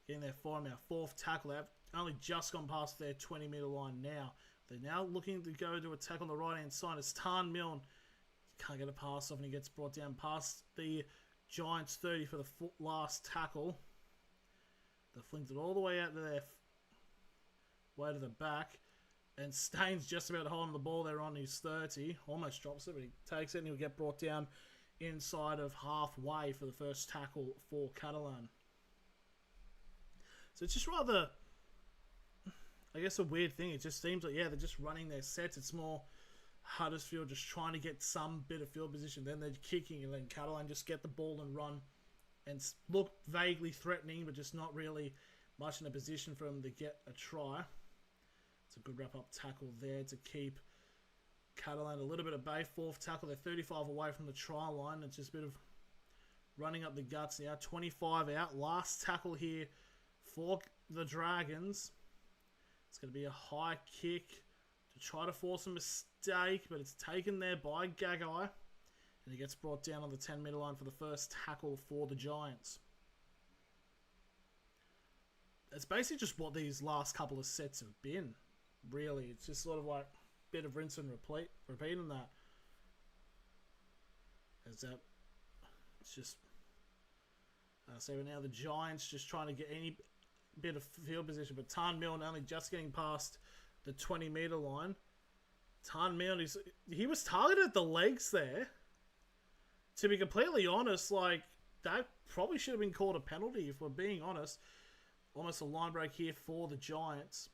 getting their form. Now, fourth tackle, they've only just gone past their 20-metre line now. They're now looking to go to attack on the right-hand side. It's Tarn Milne. Can't get a pass off, and he gets brought down past the Giants 30 for the last tackle. They flings it all the way out to their way to the back. And Staines just about holding the ball there on his 30. Almost drops it, but he takes it, and he'll get brought down inside of halfway for the first tackle for Catalan. So it's just rather, I guess, a weird thing. It just seems like, yeah, they're just running their sets. It's more Huddersfield just trying to get some bit of field position. Then they're kicking, and then Catalan just get the ball and run and look vaguely threatening, but just not really much in a position for them to get a try. It's a good wrap-up tackle there to keep Catalan a little bit at bay. Fourth tackle, they're 35 away from the try line. It's just a bit of running up the guts now. 25 out. Last tackle here for the Dragons. It's going to be a high kick to try to force a mistake, but it's taken there by Gagai. And he gets brought down on the 10-metre line for the first tackle for the Giants. It's basically just what these last couple of sets have been, really. It's just sort of like a bit of rinse and repeat in that. As that, it's just, so now the Giants just trying to get any bit of field position, but Tarn Milne only just getting past the 20-metre line. Tarn Milne, he was targeted at the legs there. To be completely honest, like, that probably should have been called a penalty, if we're being honest. Almost a line break here for the Giants,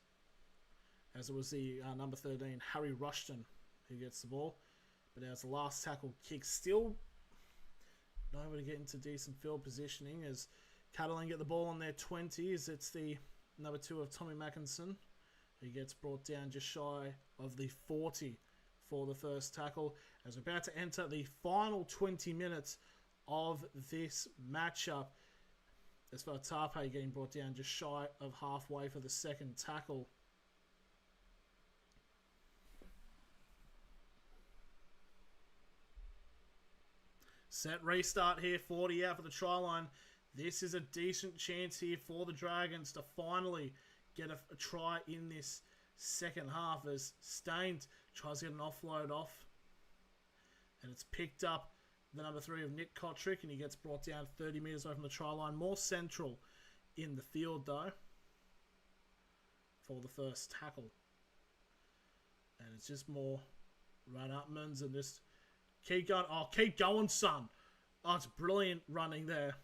as it was the number 13, Harry Rushton, who gets the ball. But now it's the last tackle kick. Still not able to get into decent field positioning as Catalan get the ball on their 20s. It's the number 2 of Tommy Mackinson, who gets brought down just shy of the 40 for the first tackle, as we're about to enter the final 20 minutes of this matchup. As far as Tarpe getting brought down just shy of halfway for the second tackle. Set restart here, 40 out for the try line. This is a decent chance here for the Dragons to finally get a try in this second half, as Staines tries to get an offload off. And it's picked up the number 3 of Nick Kotrick, and he gets brought down 30 metres away from the try line. More central in the field, though, for the first tackle. And it's just more run-upmans and just keep going. Oh, keep going, son. Oh, it's brilliant running there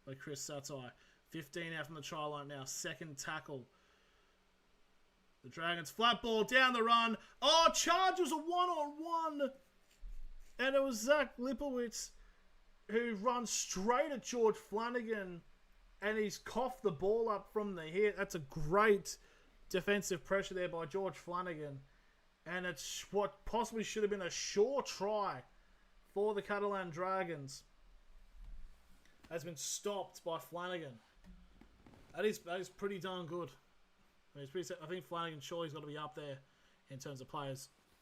by Chris Satai. 15 out from the try line now. Second tackle. The Dragons flat ball down the run. Oh, charge was a one-on-one. And it was Zach Lipowitz who runs straight at George Flanagan. And he's coughed the ball up from the hit. That's a great defensive pressure there by George Flanagan. And it's what possibly should have been a sure try for the Catalan Dragons. Has been stopped by Flanagan. That is pretty darn good. I think Flanagan surely's got to be up there in terms of player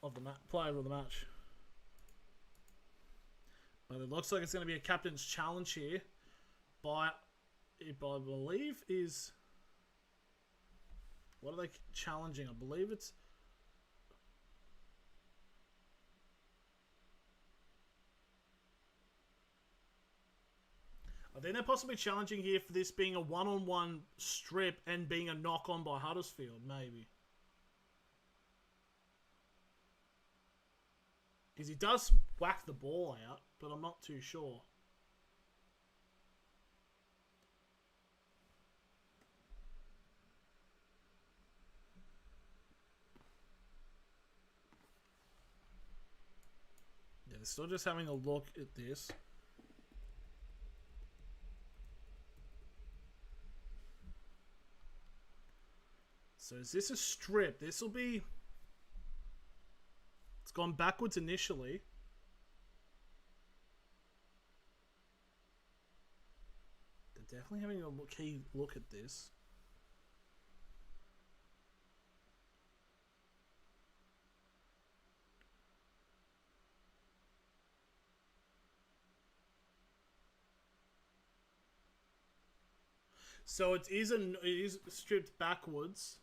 of the match. But it looks like it's going to be a captain's challenge here by, I believe, is... What are they challenging? I believe it's think they're possibly challenging here for this being a one-on-one strip and being a knock-on by Huddersfield, maybe. Because he does whack the ball out, but I'm not too sure. Yeah, they're still just having a look at this. So is this a strip? This will be... It's gone backwards initially. They're definitely having a key look at this. So it is stripped backwards.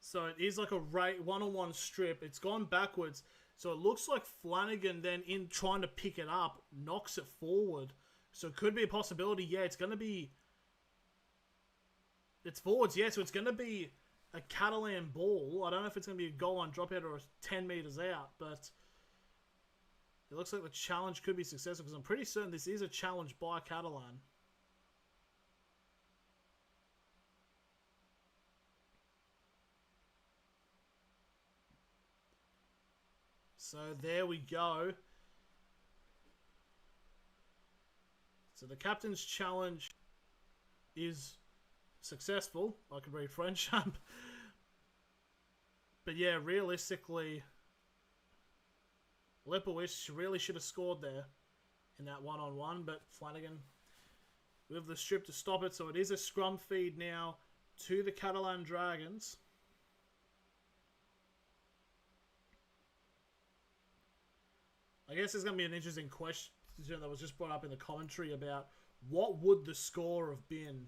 So it is like a one-on-one strip. It's gone backwards. So it looks like Flanagan then, in trying to pick it up, knocks it forward. So it could be a possibility. Yeah, it's going to be... It's forwards, yeah. So it's going to be a Catalan ball. I don't know if it's going to be a goal line dropout or 10 metres out. But it looks like the challenge could be successful. Because I'm pretty certain this is a challenge by Catalan. So there we go. So the captain's challenge is successful. I can read French. But yeah, realistically, Lipowicz really should have scored there in that one-on-one. But Flanagan with the strip to stop it. So it is a scrum feed now to the Catalan Dragons. I guess there's going to be an interesting question that was just brought up in the commentary about what would the score have been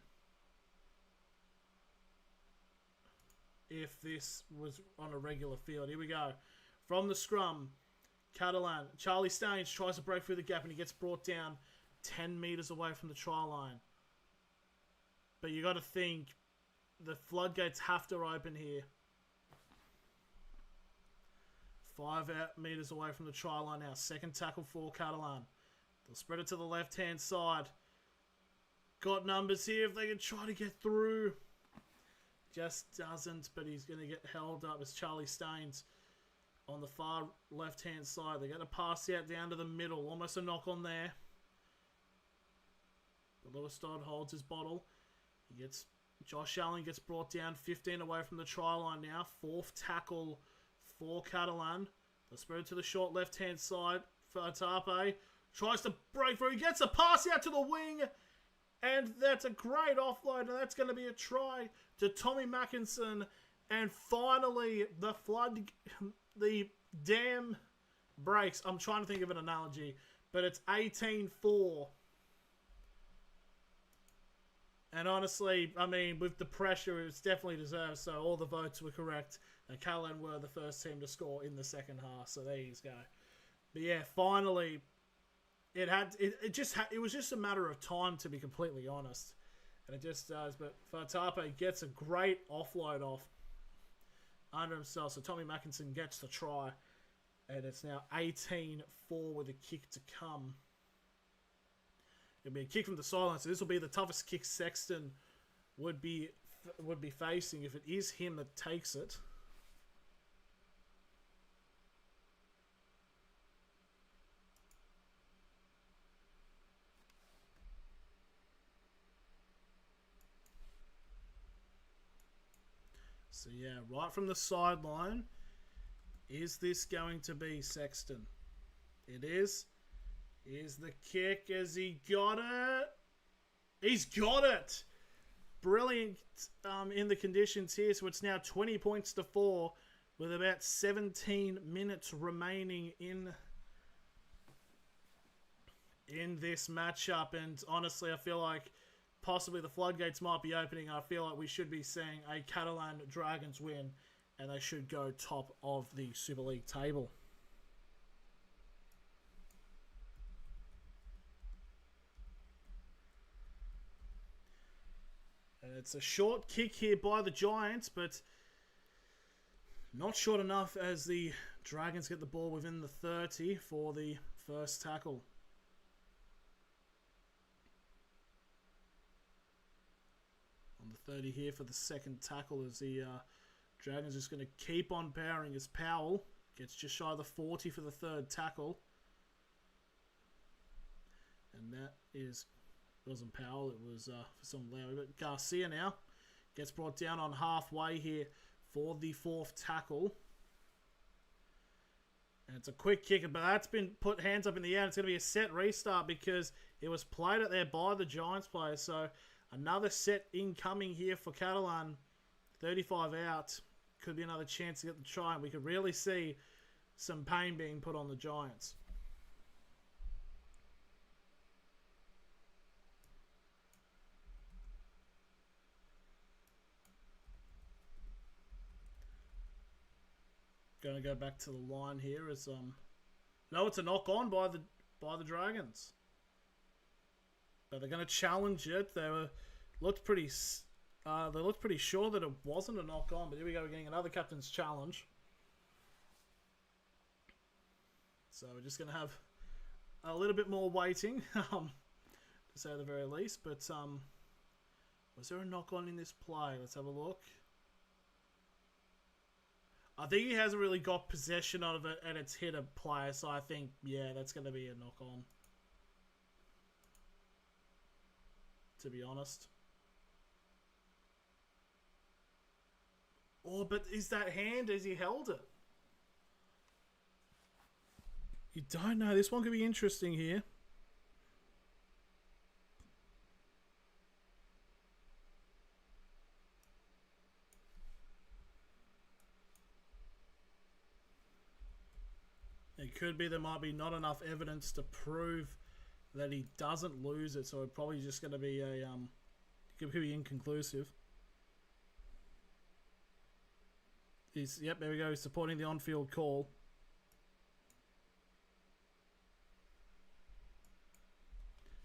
if this was on a regular field. Here we go. From the scrum, Catalan. Charlie Staines tries to break through the gap and he gets brought down 10 metres away from the try line. But you got to think the floodgates have to open here. 5 metres away from the try line now. Second tackle for Catalan. They'll spread it to the left-hand side. Got numbers here if they can try to get through. Just doesn't, but he's going to get held up as Charlie Staines on the far left-hand side. They're going to pass out down to the middle. Almost a knock on there. But Lewis Dodd holds his bottle. Josh Allen gets brought down 15 away from the try line now. Fourth tackle for Catalan. They'll spread it to the short left-hand side. Tape tries to break through. He gets a pass out to the wing. And that's a great offload. And that's going to be a try to Tommy Mackinson. And finally, the dam breaks. I'm trying to think of an analogy. But it's 18-4. And honestly, I mean, with the pressure, it's definitely deserved. So all the votes were correct. And Catalan were the first team to score in the second half. So there you go. But yeah, finally, it was just a matter of time, to be completely honest. And it just does. But Tape gets a great offload off under himself. So Tommy Mackinson gets the try. And it's now 18-4 with a kick to come. It'll be a kick from the sideline. So this will be the toughest kick Sexton would be facing if it is him that takes it. So yeah, right from the sideline, is this going to be Sexton? It is. Here's the kick. Has he got it? He's got it! Brilliant in the conditions here. So it's now 20 points to 4 with about 17 minutes remaining in this matchup. And honestly, I feel like possibly the floodgates might be opening. I feel like we should be seeing a Catalan Dragons win, and they should go top of the Super League table. It's a short kick here by the Giants, but not short enough as the Dragons get the ball within the 30 for the first tackle. On the 30 here for the second tackle as the Dragons just going to keep on powering as Powell gets just shy of the 40 for the third tackle. And that wasn't Powell, it was for some Lowry. But Garcia now gets brought down on halfway here for the fourth tackle. And it's a quick kick, but that's been put hands up in the air. It's going to be a set restart because it was played out there by the Giants player. So another set incoming here for Catalan. 35 out. Could be another chance to get the try. And we could really see some pain being put on the Giants. Going to go back to the line here as no, it's a knock on by the Dragons. But they're going to challenge it. They looked pretty sure that it wasn't a knock on. But here we go, we're getting another captain's challenge. So we're just going to have a little bit more waiting, to say the very least. But was there a knock on in this play? Let's have a look. I think he hasn't really got possession of it and it's hit a player, so I think, yeah, that's going to be a knock-on. To be honest. Oh, but is that hand as he held it? You don't know. This one could be interesting here. It could be there might be not enough evidence to prove that he doesn't lose it, so it's probably just going to be a it could be inconclusive. Yep, there we go, supporting the on-field call.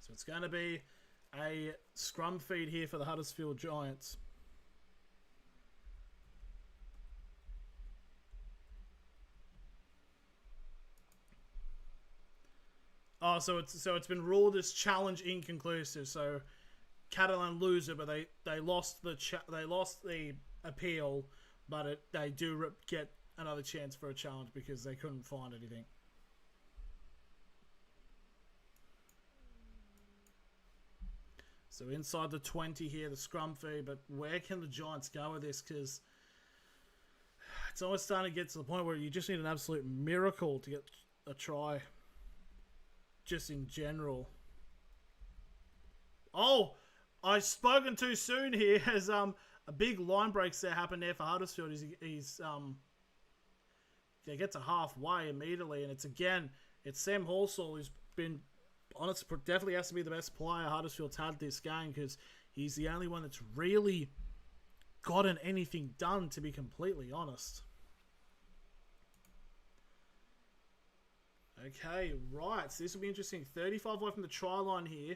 So it's going to be a scrum feed here for the Huddersfield Giants. Oh, so it's been ruled as challenge inconclusive. So Catalan lose it, but they lost the appeal, but they do get another chance for a challenge because they couldn't find anything. So inside the 20 here, the scrum feed, but where can the Giants go with this? Because it's almost starting to get to the point where you just need an absolute miracle to get a try. Just in general. Oh, I've spoken too soon here as a big line breaks that happened there for Huddersfield. He's he gets a halfway immediately, and it's Sam Horsall who's been honest, definitely has to be the best player Huddersfield's had this game because he's the only one that's really gotten anything done, to be completely honest. Okay, right. So this will be interesting. 35 away from the try line here.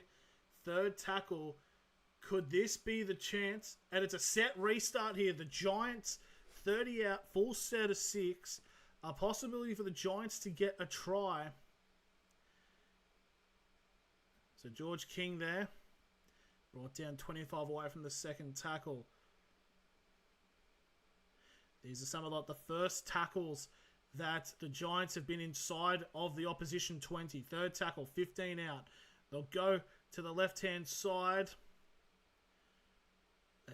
Third tackle. Could this be the chance? And it's a set restart here. The Giants, 30 out, full set of 6. A possibility for the Giants to get a try. So George King there. Brought down 25 away from the second tackle. These are some of the first tackles that the Giants have been inside of the opposition 20. Third tackle, 15 out. They'll go to the left-hand side.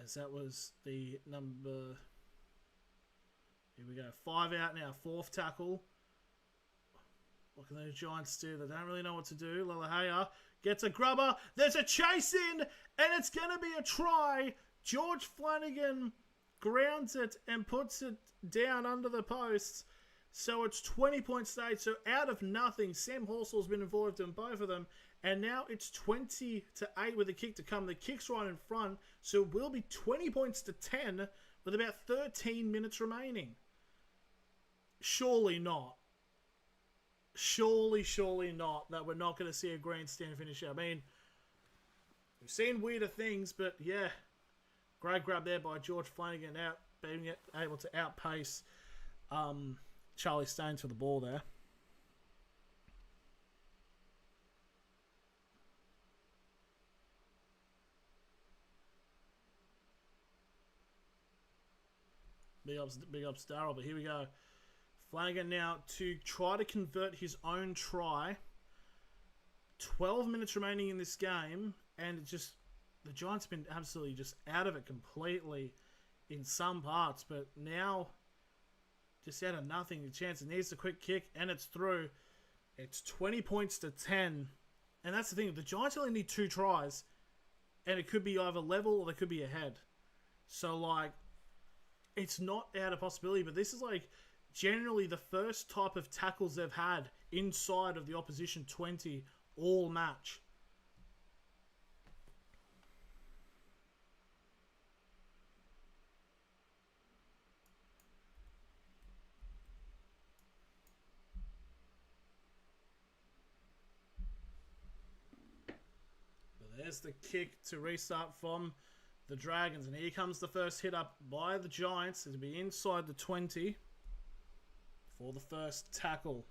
As that was the number... Here we go. 5 out now. Fourth tackle. What can the Giants do? They don't really know what to do. Lalahea gets a grubber. There's a chase in, and it's going to be a try. George Flanagan grounds it and puts it down under the posts. So it's 20 points stayed. So out of nothing, Sam Horsall's been involved in both of them. And now it's 20-8 with a kick to come. The kick's right in front. So it will be 20 points to 10 with about 13 minutes remaining. Surely not. Surely not that we're not going to see a grandstand finish. I mean, we've seen weirder things, but yeah. Great grab there by George Flanagan, being able to outpace Charlie Staines for the ball there. Big ups Darryl, but here we go. Flanagan now to try to convert his own try. 12 minutes remaining in this game, and it just, the Giants have been absolutely just out of it completely in some parts, but now just out of nothing, the chance. It needs the quick kick, and it's through. It's 20 points to 10, and that's the thing. The Giants only need 2 tries, and it could be either level or they could be ahead. So, like, it's not out of possibility, but this is like generally the first type of tackles they've had inside of the opposition 20 all match. But there's the kick to restart from the Dragons, and here comes the first hit up by the Giants. It'll be inside the 20 for the first tackle.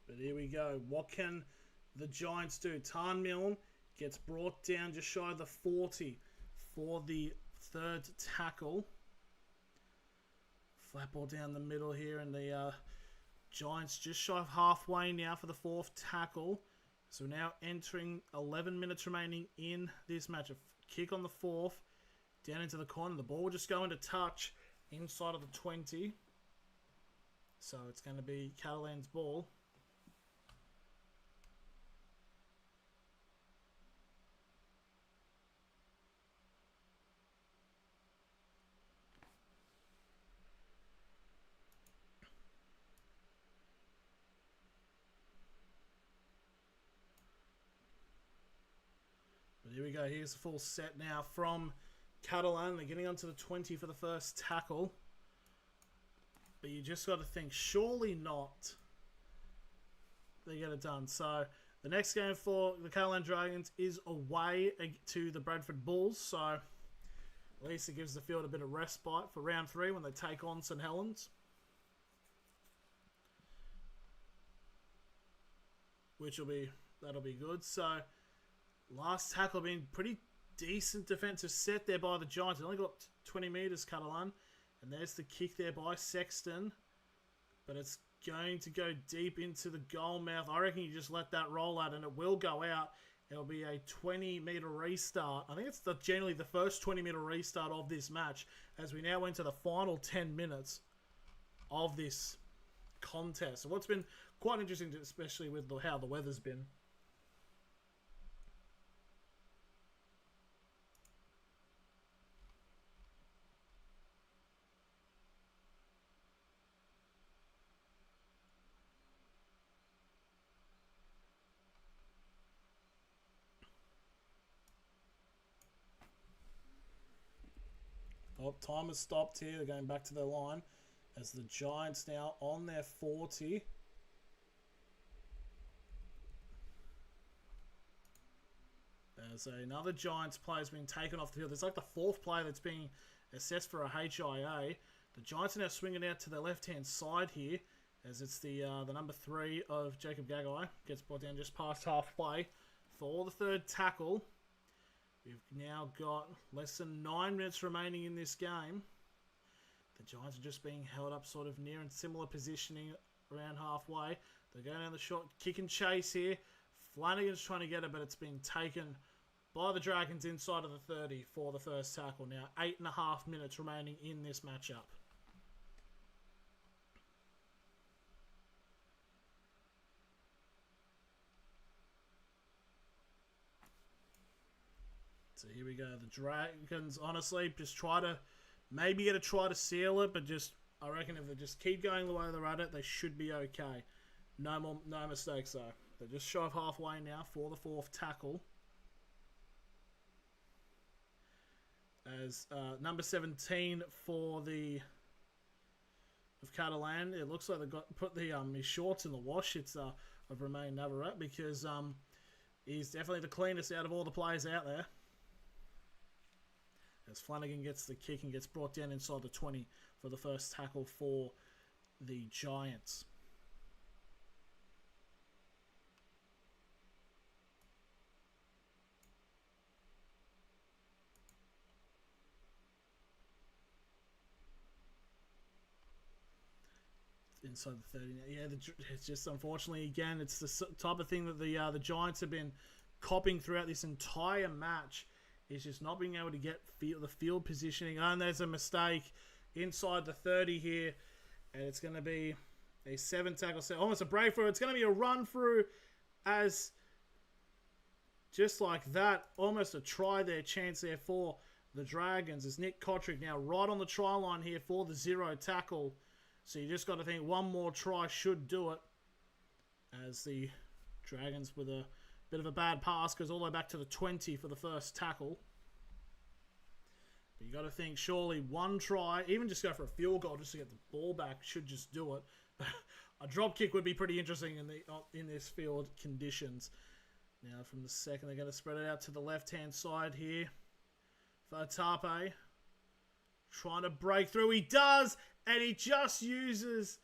But here we go. What can the Giants do? Tarn Milne gets brought down just shy of the 40 for the third tackle. Flat ball down the middle here, and the Giants just shy of halfway now for the fourth tackle. So now entering 11 minutes remaining in this match. A kick on the fourth, down into the corner. The ball will just go into touch inside of the 20. So it's going to be Catalans' ball. Here we go. Here's the full set now from Catalan. They're getting onto the 20 for the first tackle. But you just got to think, surely not. They get it done. So the next game for the Catalans Dragons is away to the Bradford Bulls. So at least it gives the field a bit of respite for round 3 when they take on St Helens. That'll be good. So last tackle being pretty decent defensive set there by the Giants. They only got 20 metres, Catalan. And there's the kick there by Sexton. But it's going to go deep into the goal mouth. I reckon you just let that roll out and it will go out. It'll be a 20-metre restart. I think it's generally the first 20-metre restart of this match as we now enter the final 10 minutes of this contest. So what's been quite interesting, especially with how the weather's been. Oh, time has stopped here. They're going back to their line as the Giants now on their 40. There's another Giants player has been taken off the field. It's like the 4th player that's being assessed for a HIA. The Giants are now swinging out to their left-hand side here as it's the number 3 of Jacob Gagai. Gets brought down just past halfway for the third tackle. We've now got less than 9 minutes remaining in this game. The Giants are just being held up sort of near and similar positioning around halfway. They're going down the short kick and chase here. Flanagan's trying to get it, but it's been taken by the Dragons inside of the 30 for the first tackle. Now 8.5 minutes remaining in this matchup. So here we go. The Dragons, honestly, just maybe get a try to seal it, but I reckon if they just keep going the way they're at it, they should be okay. No mistakes though. They're just shy of halfway now for the 4th tackle. As number 17 for the of Catalan. It looks like they've put the his shorts in the wash. It's of Romain Navarrete because he's definitely the cleanest out of all the players out there. As Flanagan gets the kick and gets brought down inside the 20 for the first tackle for the Giants. Inside the 30. Yeah, it's just unfortunately, again, it's the type of thing that the Giants have been copping throughout this entire match. Is just not being able to get the field positioning. And there's a mistake inside the 30 here. And it's going to be a 7-tackle set. Almost a breakthrough. It's going to be a run through as just like that. Almost a try there, chance there for the Dragons. As Nick Kotrick now right on the try line here for the 0 tackle. So you just got to think one more try should do it. As the Dragons with a bit of a bad pass goes all the way back to the 20 for the first tackle. But you got to think surely one try, even just go for a field goal just to get the ball back, should just do it. A drop kick would be pretty interesting in this field conditions. Now from the second, they're going to spread it out to the left-hand side here. Fatape trying to break through. He does, and he just uses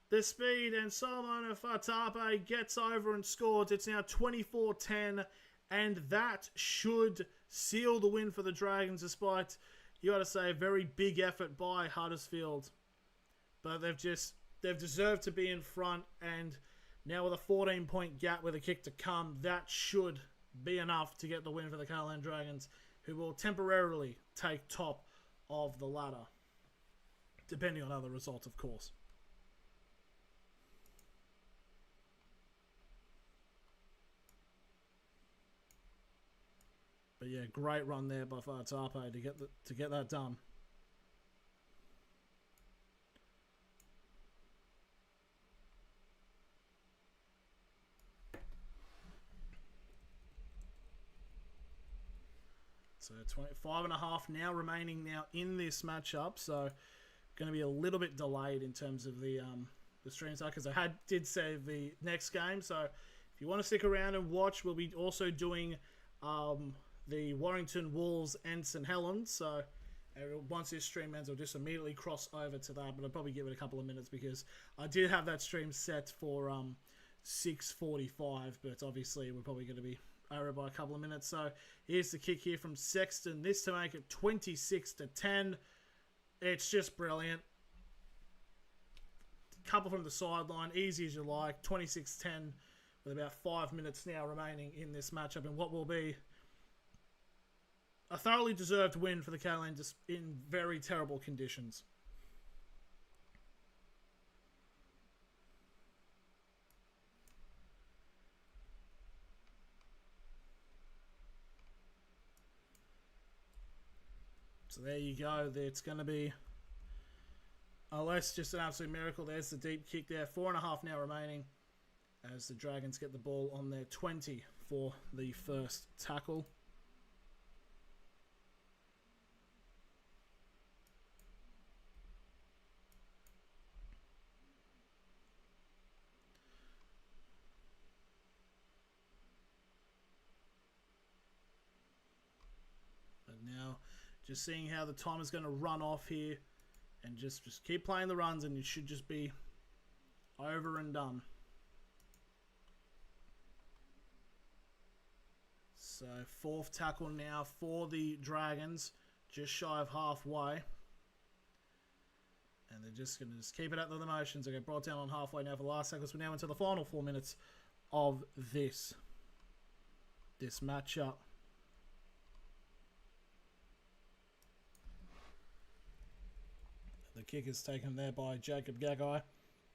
the speed, and Solomon Fatape gets over and scores. It's now 24-10, and that should seal the win for the Dragons, despite, you got to say, a very big effort by Huddersfield. But they've deserved to be in front, and now with a 14-point gap with a kick to come, that should be enough to get the win for the Catalans Dragons, who will temporarily take top of the ladder, depending on other results, of course. But yeah, great run there by Fatape to get that done. So 25.5 now remaining now in this matchup. So going to be a little bit delayed in terms of the stream start because I did save the next game. So if you want to stick around and watch, we'll be also doing the Warrington Wolves and St Helens. So once this stream ends, I'll just immediately cross over to that. But I'll probably give it a couple of minutes because I did have that stream set for 6:45. But obviously we're probably going to be over by a couple of minutes. So here's the kick here from Sexton. This to make it 26-10. It's just brilliant. Couple from the sideline, easy as you like. 26-10 with about 5 minutes now remaining in this matchup, and what will be a thoroughly deserved win for the Catalans in very terrible conditions. So there you go. It's going to be, unless just an absolute miracle. There's the deep kick there. 4.5 now remaining as the Dragons get the ball on their 20 for the first tackle. Now, just seeing how the time is going to run off here, and just keep playing the runs, and you should just be over and done. So, fourth tackle now for the Dragons, just shy of halfway. And they're just going to keep it at the motions. They get brought down on halfway now for the last tackles. We're now into the final 4 minutes of this matchup. The kick is taken there by Jacob Gagai.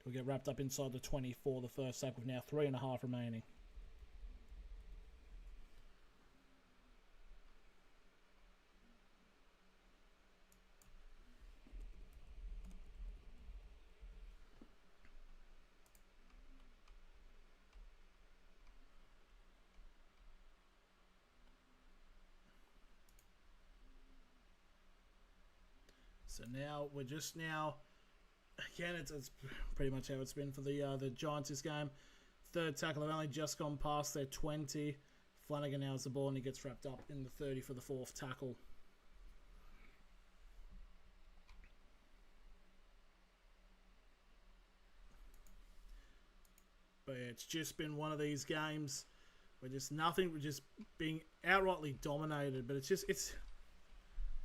He'll get wrapped up inside the 20 for the first sack with now 3.5 remaining. So now we're just now again, it's pretty much how it's been for the Giants this game. Third tackle, they've only just gone past their 20. Flanagan now has the ball and he gets wrapped up in the 30 for the fourth tackle. But yeah, it's just been one of these games where just nothing, we're just being outrightly dominated. But it's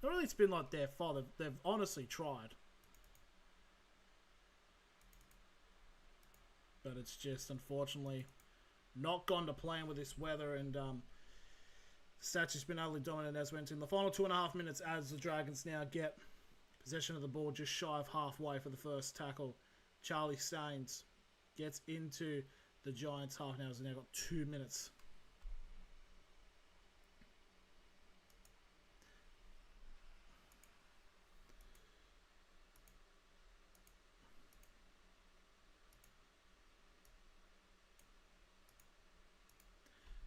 not really it's been like their fault. They've honestly tried. But it's just, unfortunately, not gone to plan with this weather. And Stats has been utterly dominant as went in the final 2.5 minutes as the Dragons now get possession of the ball just shy of halfway for the first tackle. Charlie Staines gets into the Giants half now. So now got 2 minutes.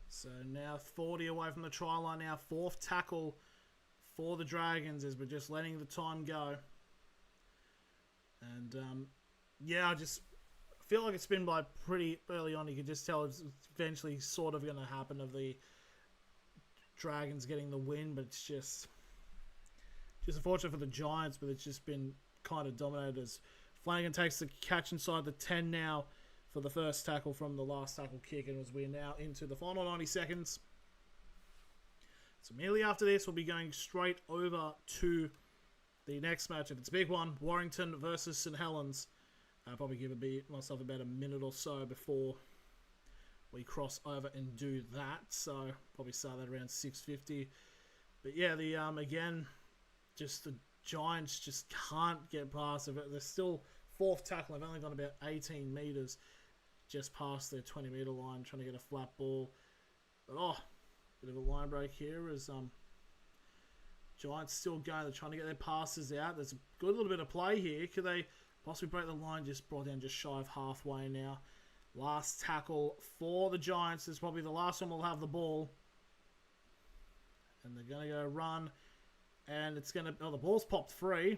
So now 40 away from the try line now. Fourth tackle for the Dragons as we're just letting the time go. And yeah, I just feel like it's been by pretty early on. You can just tell it's eventually sort of going to happen of the Dragons getting the win. But it's just unfortunate for the Giants, but it's just been kind of dominated as Flanagan takes the catch inside the 10 now for the first tackle from the last tackle kick, and as we're now into the final 90 seconds. So immediately after this, we'll be going straight over to the next matchup. It's a big one, Warrington versus St Helens. I'll probably give myself about a minute or so before we cross over and do that. So probably start that around 6:50. But yeah, the again, just the Giants just can't get past it. They're still fourth tackle. They've only gone about 18 metres. Just past their 20-metre line, trying to get a flat ball. But, bit of a line break here as Giants still going. They're trying to get their passes out. There's a good little bit of play here. Could they possibly break the line? Just brought down just shy of halfway now. Last tackle for the Giants is probably the last one we'll have the ball. And they're going to go run. And it's going to... the ball's popped free.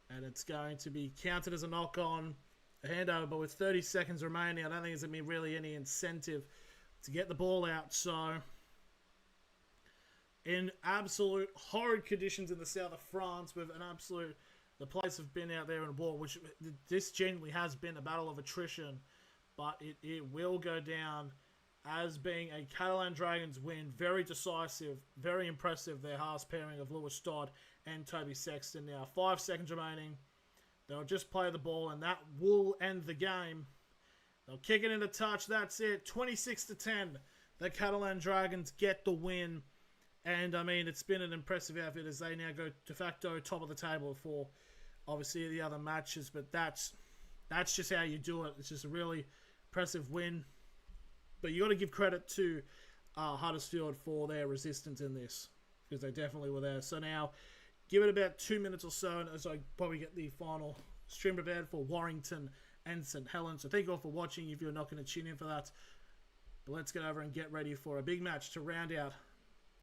And it's going to be counted as a knock-on. A handover, but with 30 seconds remaining, I don't think there's going to be really any incentive to get the ball out. So, in absolute horrid conditions in the south of France, with an absolute... The players have been out there in war, which this genuinely has been a battle of attrition, but it will go down as being a Catalans Dragons win. Very decisive, very impressive, their halves pairing of Lewis Dodd and Toby Sexton now. 5 seconds remaining. They'll just play the ball, and that will end the game. They'll kick it into touch. That's it. 26-10. The Catalans Dragons get the win. And, I mean, it's been an impressive outfit as they now go de facto top of the table for, obviously, the other matches. But that's just how you do it. It's just a really impressive win. But you got to give credit to Huddersfield for their resistance in this, because they definitely were there. So now... Give it about 2 minutes or so, and as I probably get the final stream prepared for Warrington and St Helens. So thank you all for watching if you're not going to tune in for that. But let's get over and get ready for a big match to round out